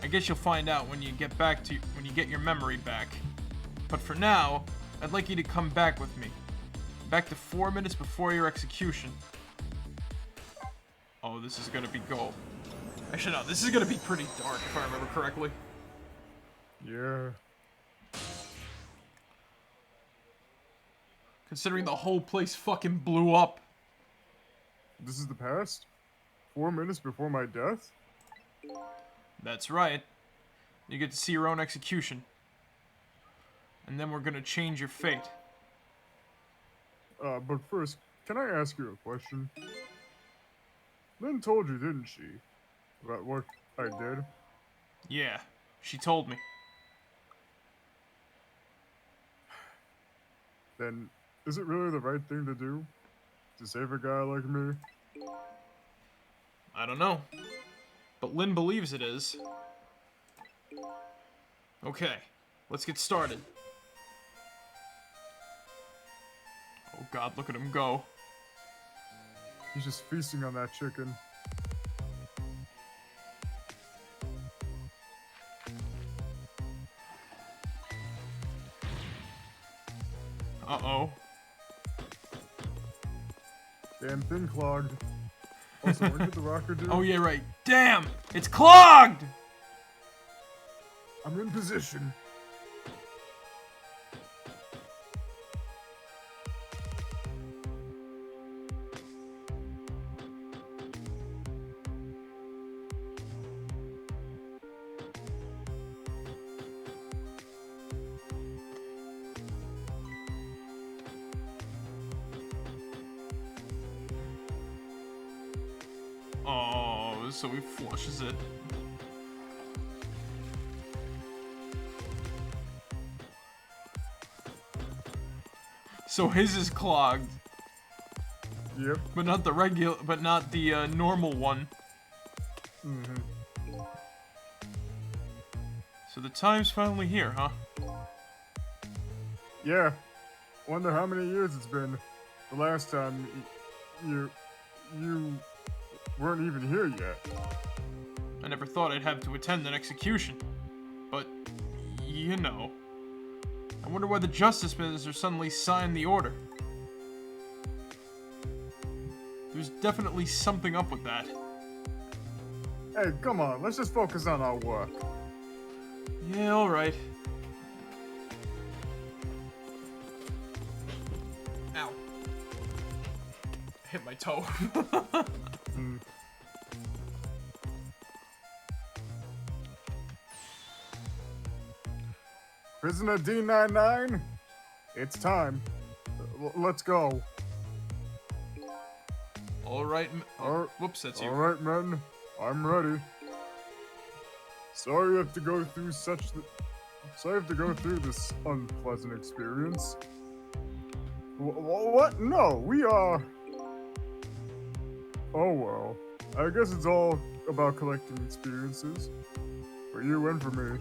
I guess you'll find out when you get your memory back. But for now, I'd like you to come back with me. Back to 4 minutes before your execution. Oh, this is gonna be gold. Actually, no, this is gonna be pretty dark if I remember correctly. Yeah. Considering the whole place fucking blew up. This is the past? 4 minutes before my death? That's right. You get to see your own execution. And then we're gonna change your fate. But first, can I ask you a question? Lynn told you, didn't she? About what I did? Yeah, she told me. Then, is it really the right thing to do? To save a guy like me? I don't know. But Lynn believes it is. Okay, let's get started. Oh god, look at him go. He's just feasting on that chicken. Uh-oh. Damn thing clogged. Also, what did the rocker do? Oh yeah, right. Damn! It's clogged! I'm in position. Oh, so he flushes it. So his is clogged. Yep. But not the normal one. Mm-hmm. So the time's finally here, huh? Yeah. Wonder how many years it's been. The last time you weren't even here yet. I never thought I'd have to attend an execution. But, you know. I wonder why the Justice Minister suddenly signed the order. There's definitely something up with that. Hey, come on, let's just focus on our work. Yeah, alright. Ow. I hit my toe. Mm-hmm. Prisoner D99, it's time. Let's go. All right. Whoops, that's you. All right, men. I'm ready. Sorry you have to go through this unpleasant experience. What? No, we are. Oh well. I guess it's all about collecting experiences. For you and for me.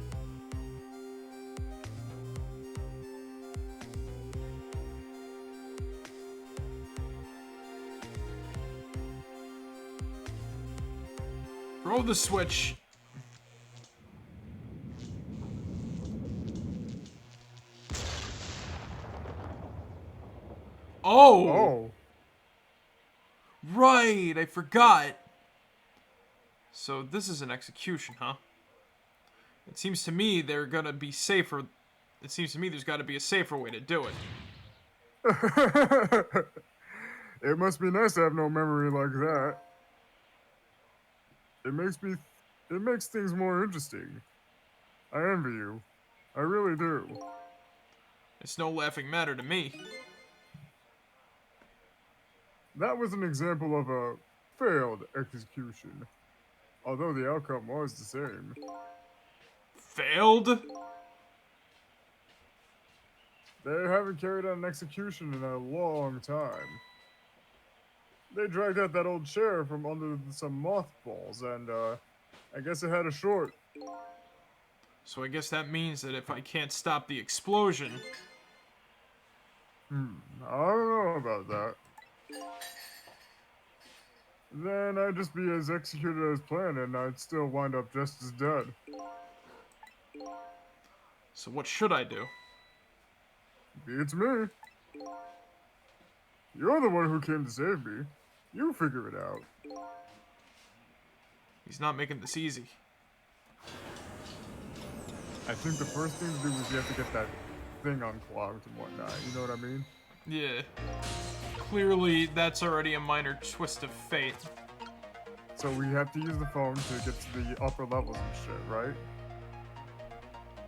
Throw the switch. Oh! Oh. Right, I forgot. So this is an execution, huh? It seems to me they're gonna be safer. It seems to me there's gotta be a safer way to do it. It must be nice to have no memory like that. It makes things more interesting. I envy you. I really do. It's no laughing matter to me. That was an example of a failed execution. Although the outcome was the same. Failed? They haven't carried out an execution in a long time. They dragged out that old chair from under some mothballs, and I guess it had a short. So I guess that means that if I can't stop the explosion... I don't know about that. Then I'd just be as executed as planned, and I'd still wind up just as dead. So what should I do? Beats me. You're the one who came to save me. You figure it out. He's not making this easy. I think the first thing to do is you have to get that thing unclogged and whatnot. You know what I mean? Yeah. Clearly, that's already a minor twist of fate. So we have to use the phone to get to the upper levels and shit, right?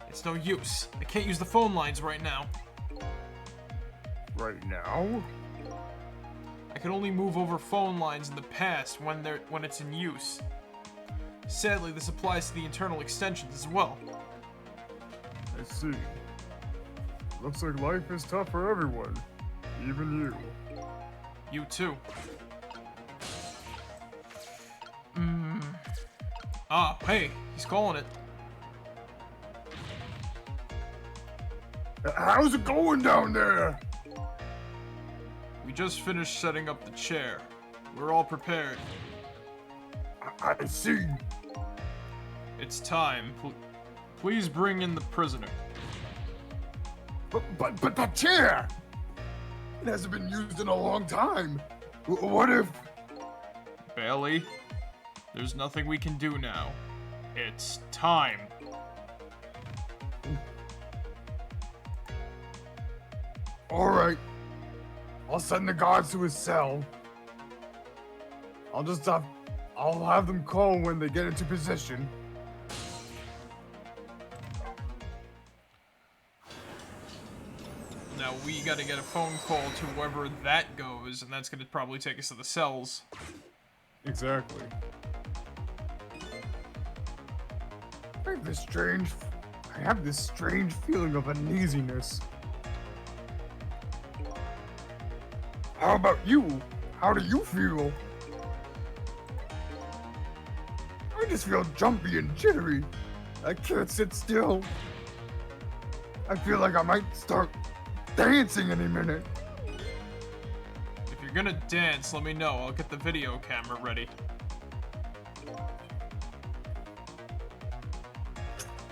It's no use. I can't use the phone lines right now. Right now? I can only move over phone lines in the past when it's in use. Sadly, this applies to the internal extensions as well. I see. Looks like life is tough for everyone. Even you. You too. Ah, hey, he's calling it. How's it going down there? We just finished setting up the chair. We're all prepared. I see. It's time. Please bring in the prisoner. But that chair! It hasn't been used in a long time. What if... Bailey, there's nothing we can do now. It's time. Alright. I'll send the guards to his cell. I'll have them call when they get into position. Now we gotta get a phone call to wherever that goes, and that's gonna probably take us to the cells. Exactly. I have this strange feeling of uneasiness. How about you? How do you feel? I just feel jumpy and jittery. I can't sit still. I feel like I might start dancing any minute. If you're gonna dance, let me know. I'll get the video camera ready.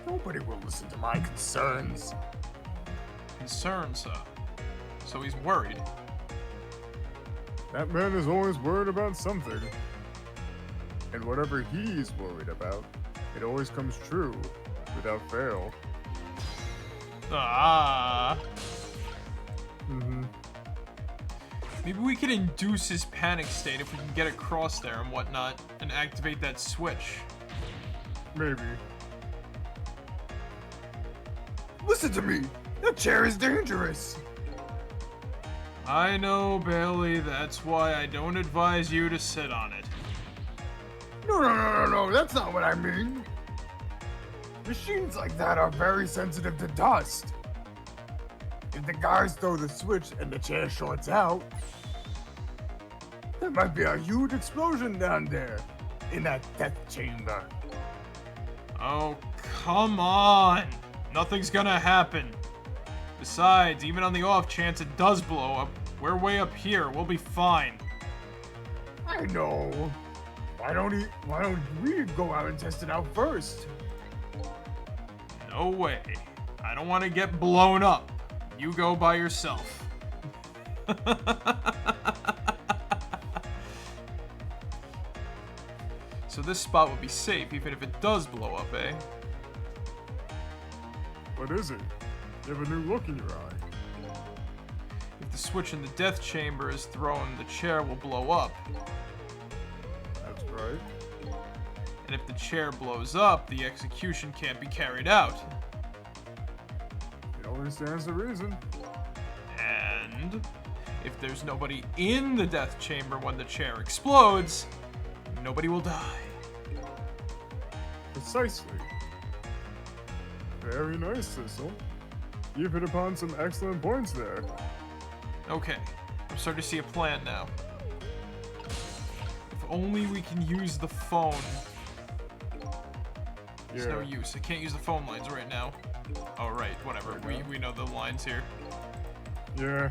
Nobody will listen to my concerns. Concerns, huh? So he's worried. That man is always worried about something. And whatever he's worried about, it always comes true, without fail. Ah. Maybe we can induce his panic state if we can get across there and whatnot, and activate that switch. Maybe. Listen to me. That chair is dangerous. I know, Bailey, that's why I don't advise you to sit on it. No. That's not what I mean. Machines like that are very sensitive to dust. If the guys throw the switch and the chair shorts out, there might be a huge explosion down there in that death chamber. Oh, come on! Nothing's gonna happen. Besides, even on the off chance it does blow up, we're way up here. We'll be fine. I know. Why don't we go out and test it out first? No way. I don't want to get blown up. You go by yourself. So this spot would be safe even if it does blow up, eh? What is it? You have a new look in your eye. If the switch in the death chamber is thrown, the chair will blow up. That's right. And if the chair blows up, the execution can't be carried out. It only stands to reason. And if there's nobody in the death chamber when the chair explodes, nobody will die. Precisely. Very nice, Thistle. You've hit upon some excellent points there. Okay, I'm starting to see a plan now. If only we can use the phone. It's no use. I can't use the phone lines right now. Oh, right, whatever. We know the lines here. Yeah.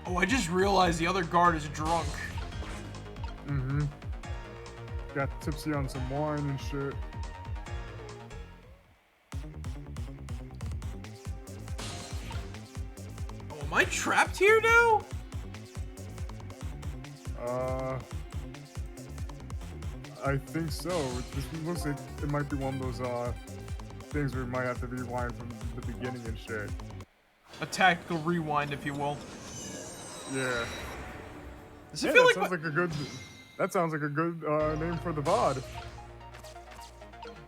Oh, I just realized the other guard is drunk. Mm-hmm. Got tipsy on some wine and shit. Oh, am I trapped here now? I think so. It just looks like it might be one of those things where we might have to rewind from the beginning and shit. A tactical rewind, if you will. Yeah. Does it feel like that sounds like a good name for the VOD.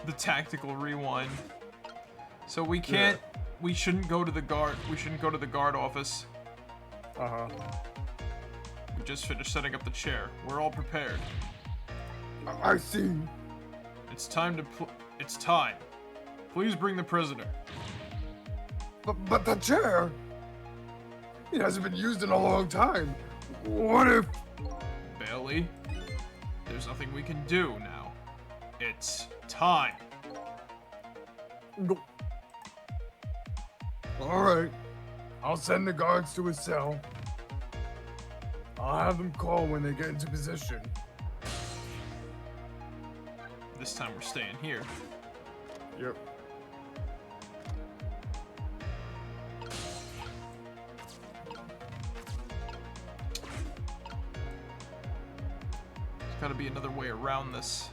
The tactical rewind. So we can't. Yeah. We shouldn't go to the guard. We shouldn't go to the guard office. Uh-huh. We just finished setting up the chair. We're all prepared. I see. It's time to. It's time. Please bring the prisoner. But the chair. It hasn't been used in a long time. What if... Bailey, there's nothing we can do now. It's time. No. Alright. I'll send the guards to his cell. I'll have them call when they get into position. This time we're staying here. Yep. Gotta be another way around this.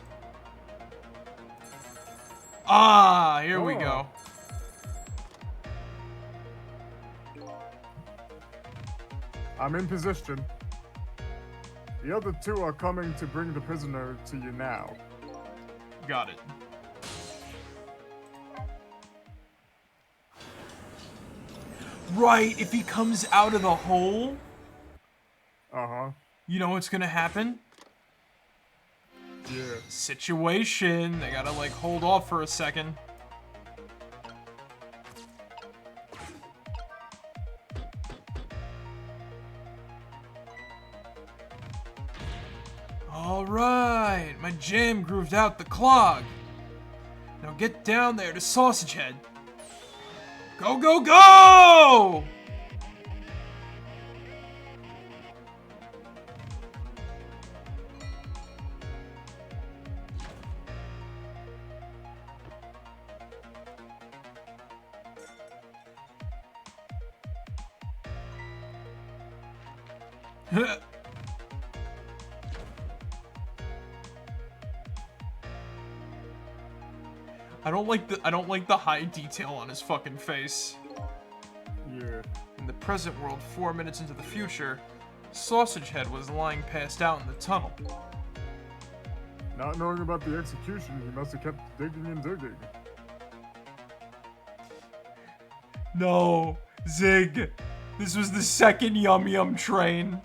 Ah, here we go. I'm in position. The other two are coming to bring the prisoner to you now. Got it. Right, if he comes out of the hole, uh-huh, you know what's gonna happen? Yeah. Situation. They gotta, like, hold off for a second. Alright, my jam grooved out the clog. Now get down there to Sausage Head. Go, go, go! I don't like the high detail on his fucking face. Yeah. In the present world, 4 minutes into the future, Sausage Head was lying passed out in the tunnel. Not knowing about the execution, he must have kept digging and digging. No, Zig. This was the second Yum Yum train.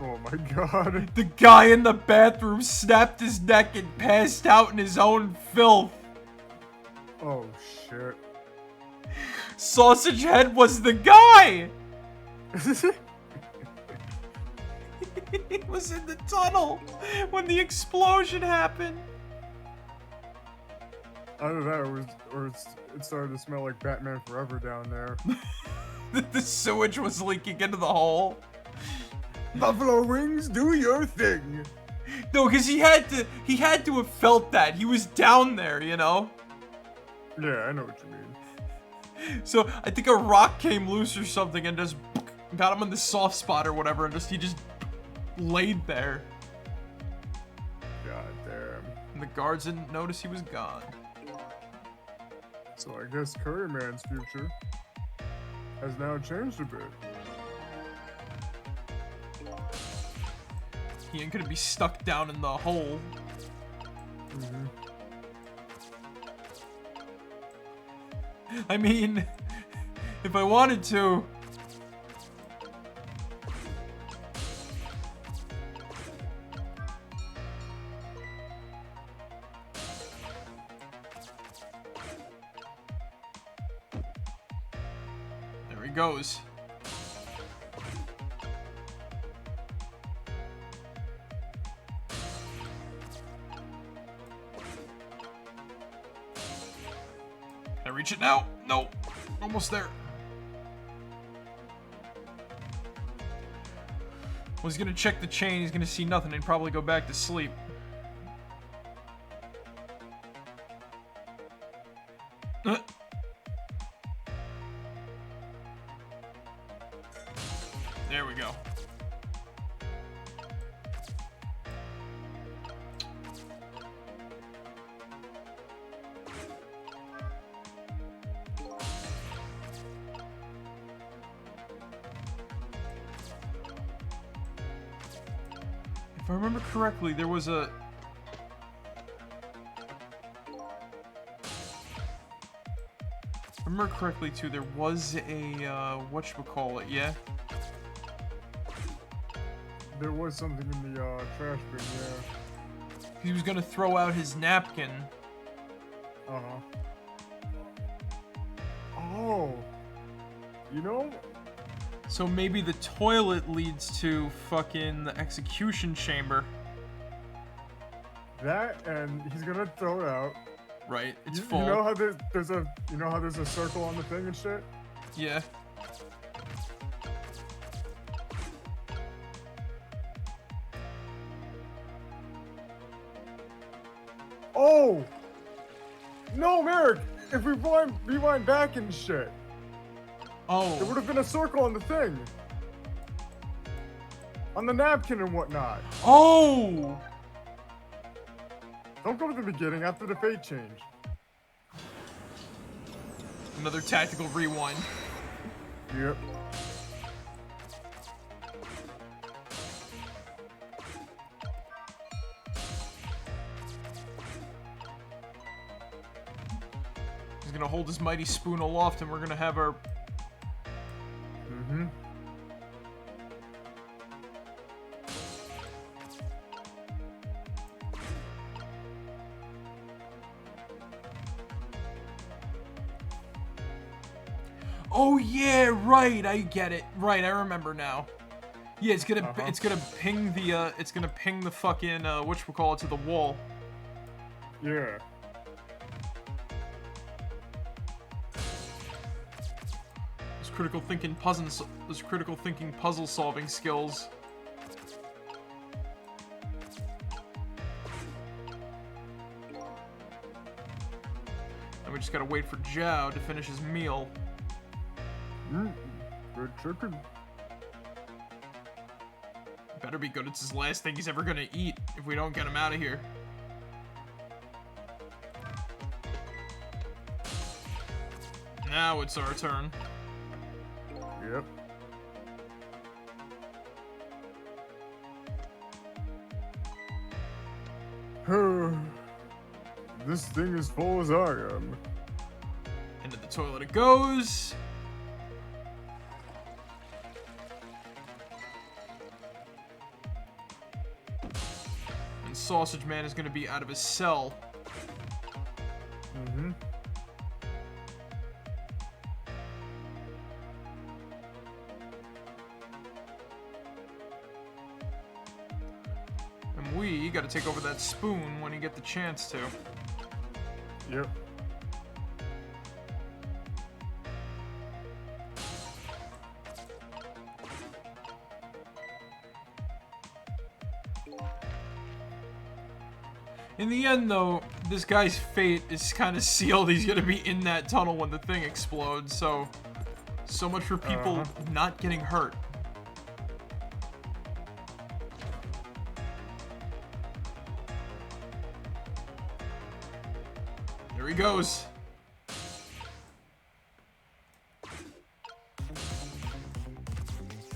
Oh my god. The guy in the bathroom snapped his neck and passed out in his own filth. Oh shit. Sausage Head was the guy! He was in the tunnel when the explosion happened. Either that or it started to smell like Batman Forever down there. The sewage was leaking into the hole. Buffalo wings, do your thing. No, because he had to have felt that. He was down there, you know? Yeah, I know what you mean. So I think a rock came loose or something and just got him in the soft spot or whatever, and he just laid there. God damn. And the guards didn't notice he was gone. So I guess Curryman's future has now changed a bit. He ain't gonna be stuck down in the hole. Mm-hmm. I mean, if I wanted to. There he goes. Can I reach it now? No. Almost there. Well, he's gonna check the chain, he's gonna see nothing and probably go back to sleep. There we go. If I remember correctly, there was a... If I remember correctly, too, there was a, whatchamacallit, yeah? There was something in the trash bin, yeah. He was gonna throw out his napkin. Uh-huh. Oh. You know, So maybe the toilet leads to fucking the execution chamber. that and he's gonna throw it out. Right, it's You full. know how there's a circle on the thing and shit? Yeah. Oh! No, Marek! If we rewind back and shit, Oh. there would have been a circle on the thing. On the napkin and whatnot. Oh! Don't go to the beginning after the fate change. Another tactical rewind. Yep. He's gonna hold his mighty spoon aloft and we're gonna have our... Mm-hmm. Oh yeah, right, I get it. Right, I remember now. Yeah, it's gonna ping the fucking whatchamacallit to the wall. Yeah. Those critical thinking puzzle solving skills. And we just gotta wait for Zhao to finish his meal. Good chicken. Better be good. It's his last thing he's ever gonna eat if we don't get him out of here. Now it's our turn. Yep. This thing is full as I am. Into the toilet it goes. And Sausage Man is going to be out of his cell. Mm-hmm. And we got to take over that spoon when you get the chance to. Yep. In the end, though, this guy's fate is kind of sealed. He's gonna be in that tunnel when the thing explodes, so much for people not getting hurt. There he goes.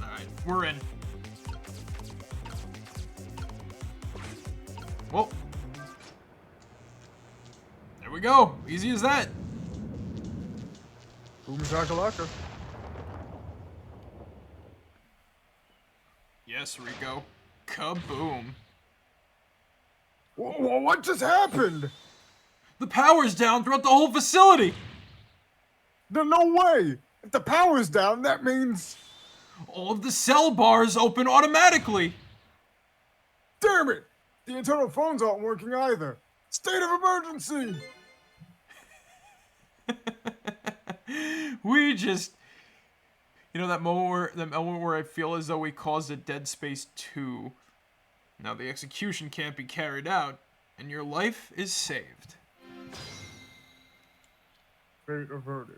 Alright, we're in. Well, there we go. Easy as that. Boom shakalaka. Yes, Rico. Kaboom. What just happened? The power's down throughout the whole facility. No way! If the power's down, that means... All of the cell bars open automatically. Damn it! The internal phones aren't working either. State of emergency! We just... You know that moment where I feel as though we caused a Dead Space 2. Now the execution can't be carried out, and your life is saved. Fate averted.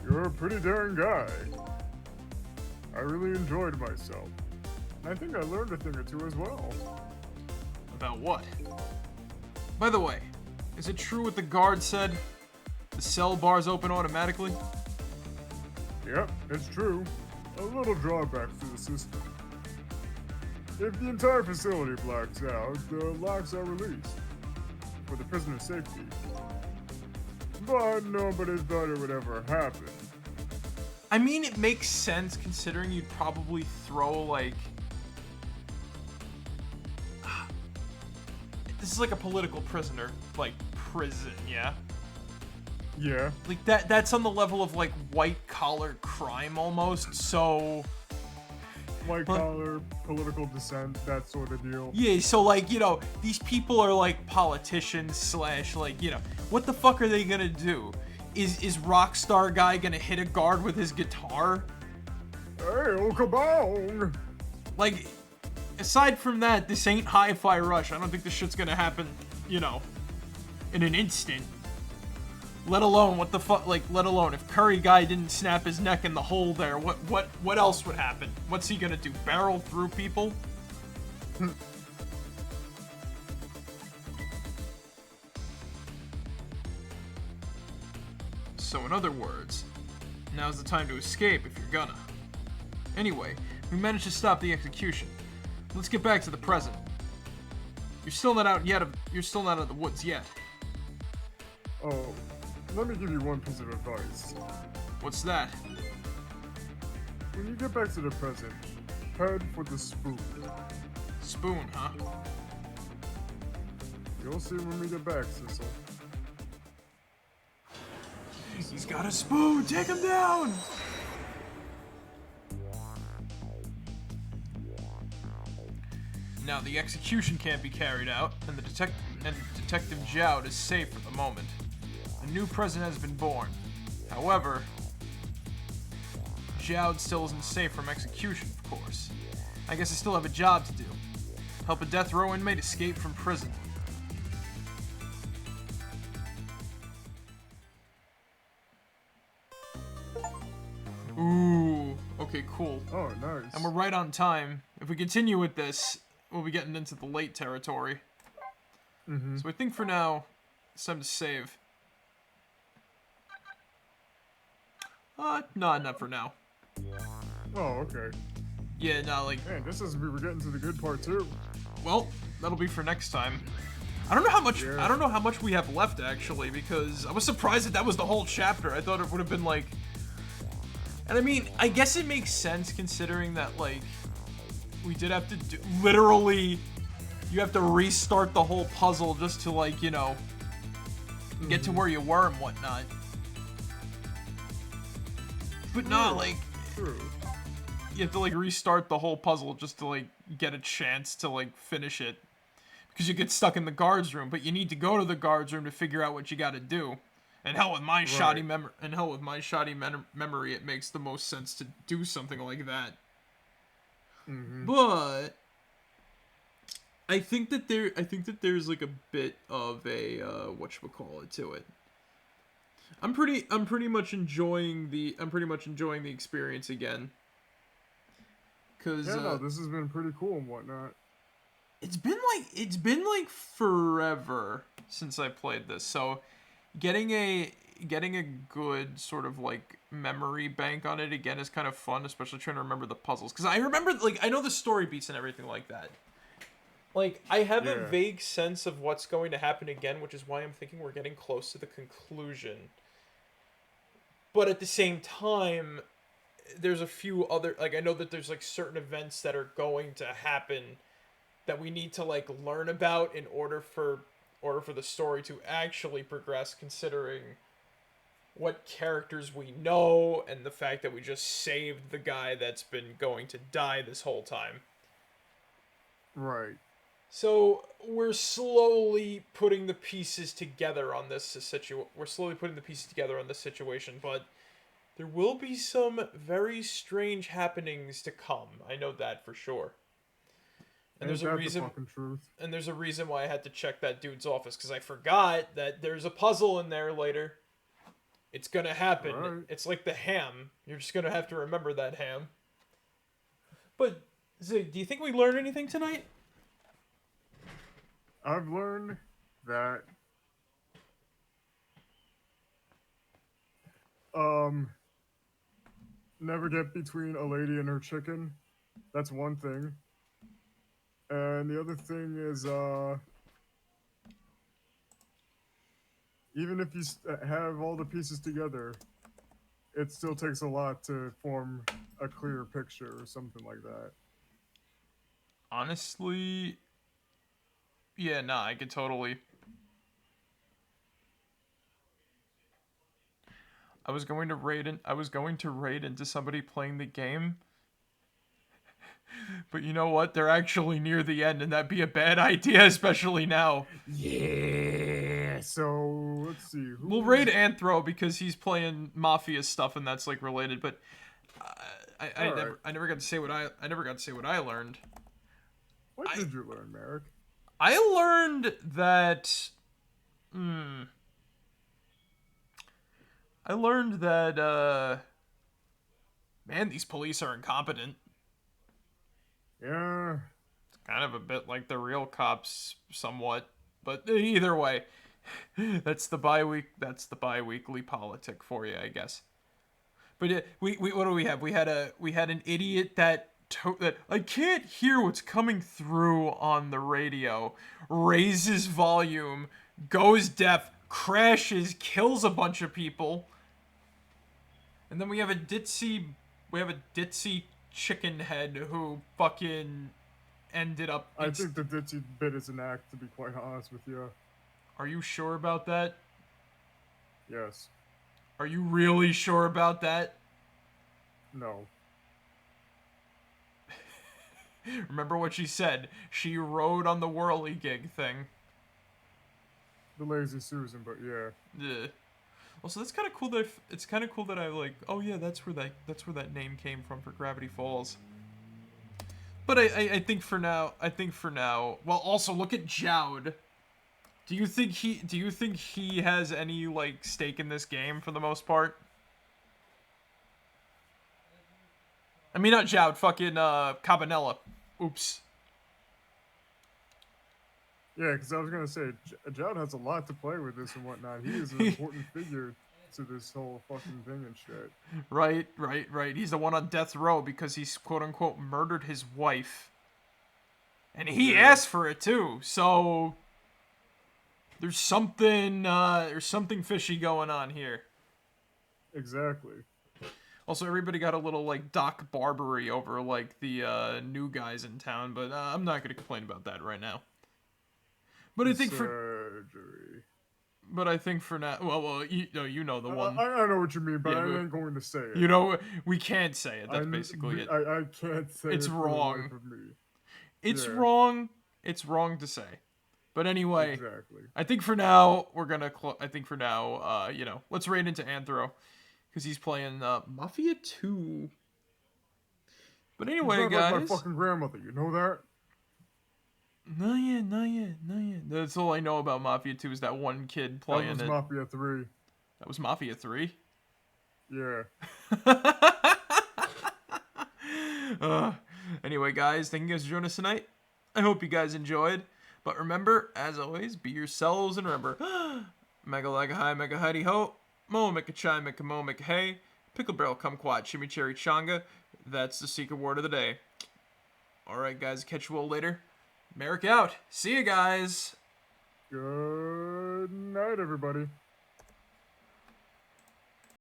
You're a pretty daring guy. I really enjoyed myself. I think I learned a thing or two as well. About what? By the way, is it true what the guard said? The cell bars open automatically? Yep, it's true. A little drawback to the system. If the entire facility blacks out, the locks are released. For the prisoner's safety. But nobody thought it would ever happen. I mean, it makes sense considering you'd probably throw, like... This is like a political prisoner, like, prison, yeah? Yeah. Like, that's on the level of, like, white-collar crime, almost, so... White collar, political dissent, that sort of deal. Yeah, so, like, you know, these people are, like, politicians slash, like, you know, what the fuck are they gonna do? Is Rockstar guy gonna hit a guard with his guitar? Hey, oh, kabong! Like, aside from that, this ain't Hi-Fi Rush. I don't think this shit's gonna happen, you know, in an instant. Let alone, what the fuck, like, let alone, if Curry guy didn't snap his neck in the hole there, what else would happen? What's he gonna do, barrel through people? So in other words, now's the time to escape if you're gonna. Anyway, we managed to stop the execution. Let's get back to the present. You're still not out of the woods yet. Oh, let me give you one piece of advice. What's that? When you get back to the present, head for the spoon. Spoon, huh? You'll see when we get back, Sissel. He's got a spoon! Take him down! Now the execution can't be carried out, and Detective Jowd is safe for the moment. A new president has been born. However, Jowd still isn't safe from execution, of course. I guess I still have a job to do. Help a death row inmate escape from prison. Ooh, okay, cool. Oh, nice. And we're right on time. If we continue with this, we'll be getting into the late territory. Mm-hmm. So I think for now, It's time to save. No, not for now. Oh, okay. Yeah, no, like, Man, just as we were getting to the good part too. well, that'll be for next time. I don't know how much. Yeah. I don't know how much we have left actually, because I was surprised that was the whole chapter. I thought it would have been like. And I mean, I guess it makes sense considering that like we did have to do literally. You have to restart the whole puzzle just to like get to where you were and whatnot. But no, like True. you have to like restart the whole puzzle just to like get a chance to like finish it. Because you get stuck in the guards room, but you need to go to the guards room to figure out what you got to do. And hell with my shoddy memory, it makes the most sense to do something like that. But I think that there's like a bit of a whatchamacallit to it. I'm pretty much enjoying the experience again. Cause Yeah, no, this has been pretty cool and whatnot. It's been like forever since I played this, so getting a good sort of like memory bank on it again is kind of fun, especially trying to remember the puzzles. Because I remember, like, I know the story beats and everything like that. Like, I have a vague sense of what's going to happen again, which is why I'm thinking we're getting close to the conclusion. But at the same time, there's a few other, like, I know that there's like certain events that are going to happen that we need to like learn about in order for the story to actually progress, considering what characters we know and the fact that we just saved the guy that's been going to die this whole time. Right. So we're slowly putting the pieces together on this situation, but there will be some very strange happenings to come. I know that for sure. And there's a reason. The fucking truth. And there's a reason why I had to check that dude's office, because I forgot that there's a puzzle in there later. It's gonna happen. Right. It's like the ham. You're just gonna have to remember that ham. But Zig, do you think we learned anything tonight? I've learned that never get between a lady and her chicken. That's one thing. And the other thing is, even if you have all the pieces together, it still takes a lot to form a clear picture or something like that. Honestly, yeah, nah, I could totally. I was going to raid into somebody playing the game. But you know what? They're actually near the end, and that'd be a bad idea, especially now. Yeah. So let's see. We'll raid Anthro because he's playing Mafia stuff, and that's like related. But I never got to say what I learned. What did you learn, Marek? I learned that. I learned that. Man, these police are incompetent. Yeah. It's kind of a bit like the real cops, somewhat. But either way, that's the bi-weekly politic for you, I guess. But we what do we have? We had an idiot that I can't hear what's coming through on the radio. Raises volume, goes deaf, crashes, kills a bunch of people. And then we have a ditzy chicken head who fucking ended up. I think the ditzy bit is an act, to be quite honest with you. Are you sure about that? Yes. Are you really sure about that? No. Remember what she said. She rode on the whirligig thing. The lazy Susan, but yeah. Yeah. Well, so that's kind of cool that I like. Oh yeah, that's where that name came from for Gravity Falls. But I think for now. Well, also look at Jowd. Do you think he has any like stake in this game for the most part? I mean, not Jowd. Fucking Cabanela. Oops. Yeah, because I was gonna say, John has a lot to play with this and whatnot. He is an important figure to this whole fucking thing and shit. Right. He's the one on death row because he's quote unquote murdered his wife. And he asked for it too, so there's something fishy going on here. Exactly. Also, everybody got a little like Doc Barbery over like the new guys in town, but I'm not gonna complain about that right now. But I think surgery. But I think for now, well, you know the one. I know what you mean, but Yeah, I ain't going to say it. You know, we can't say it. That's basically it. I can't say it's it wrong. For the life of me. It's wrong. It's wrong to say. But anyway, exactly. I think for now we're gonna. Let's raid into Anthro because he's playing Mafia 2. But anyway, he's guys. Like my fucking grandmother, you know that? Not yet. That's all I know about Mafia 2 is that one kid playing it. That was Mafia 3. That was Mafia 3? Yeah. Anyway, guys, thank you guys for joining us tonight. I hope you guys enjoyed. But remember, as always, be yourselves and remember, mega like a high, mega hidey ho, mo make a chai, make a mo, make a hey, pickle barrel kumquat, chimichurri changa. That's the secret word of the day. Alright, guys, catch you all later. Marek out. See you guys. Good night, everybody.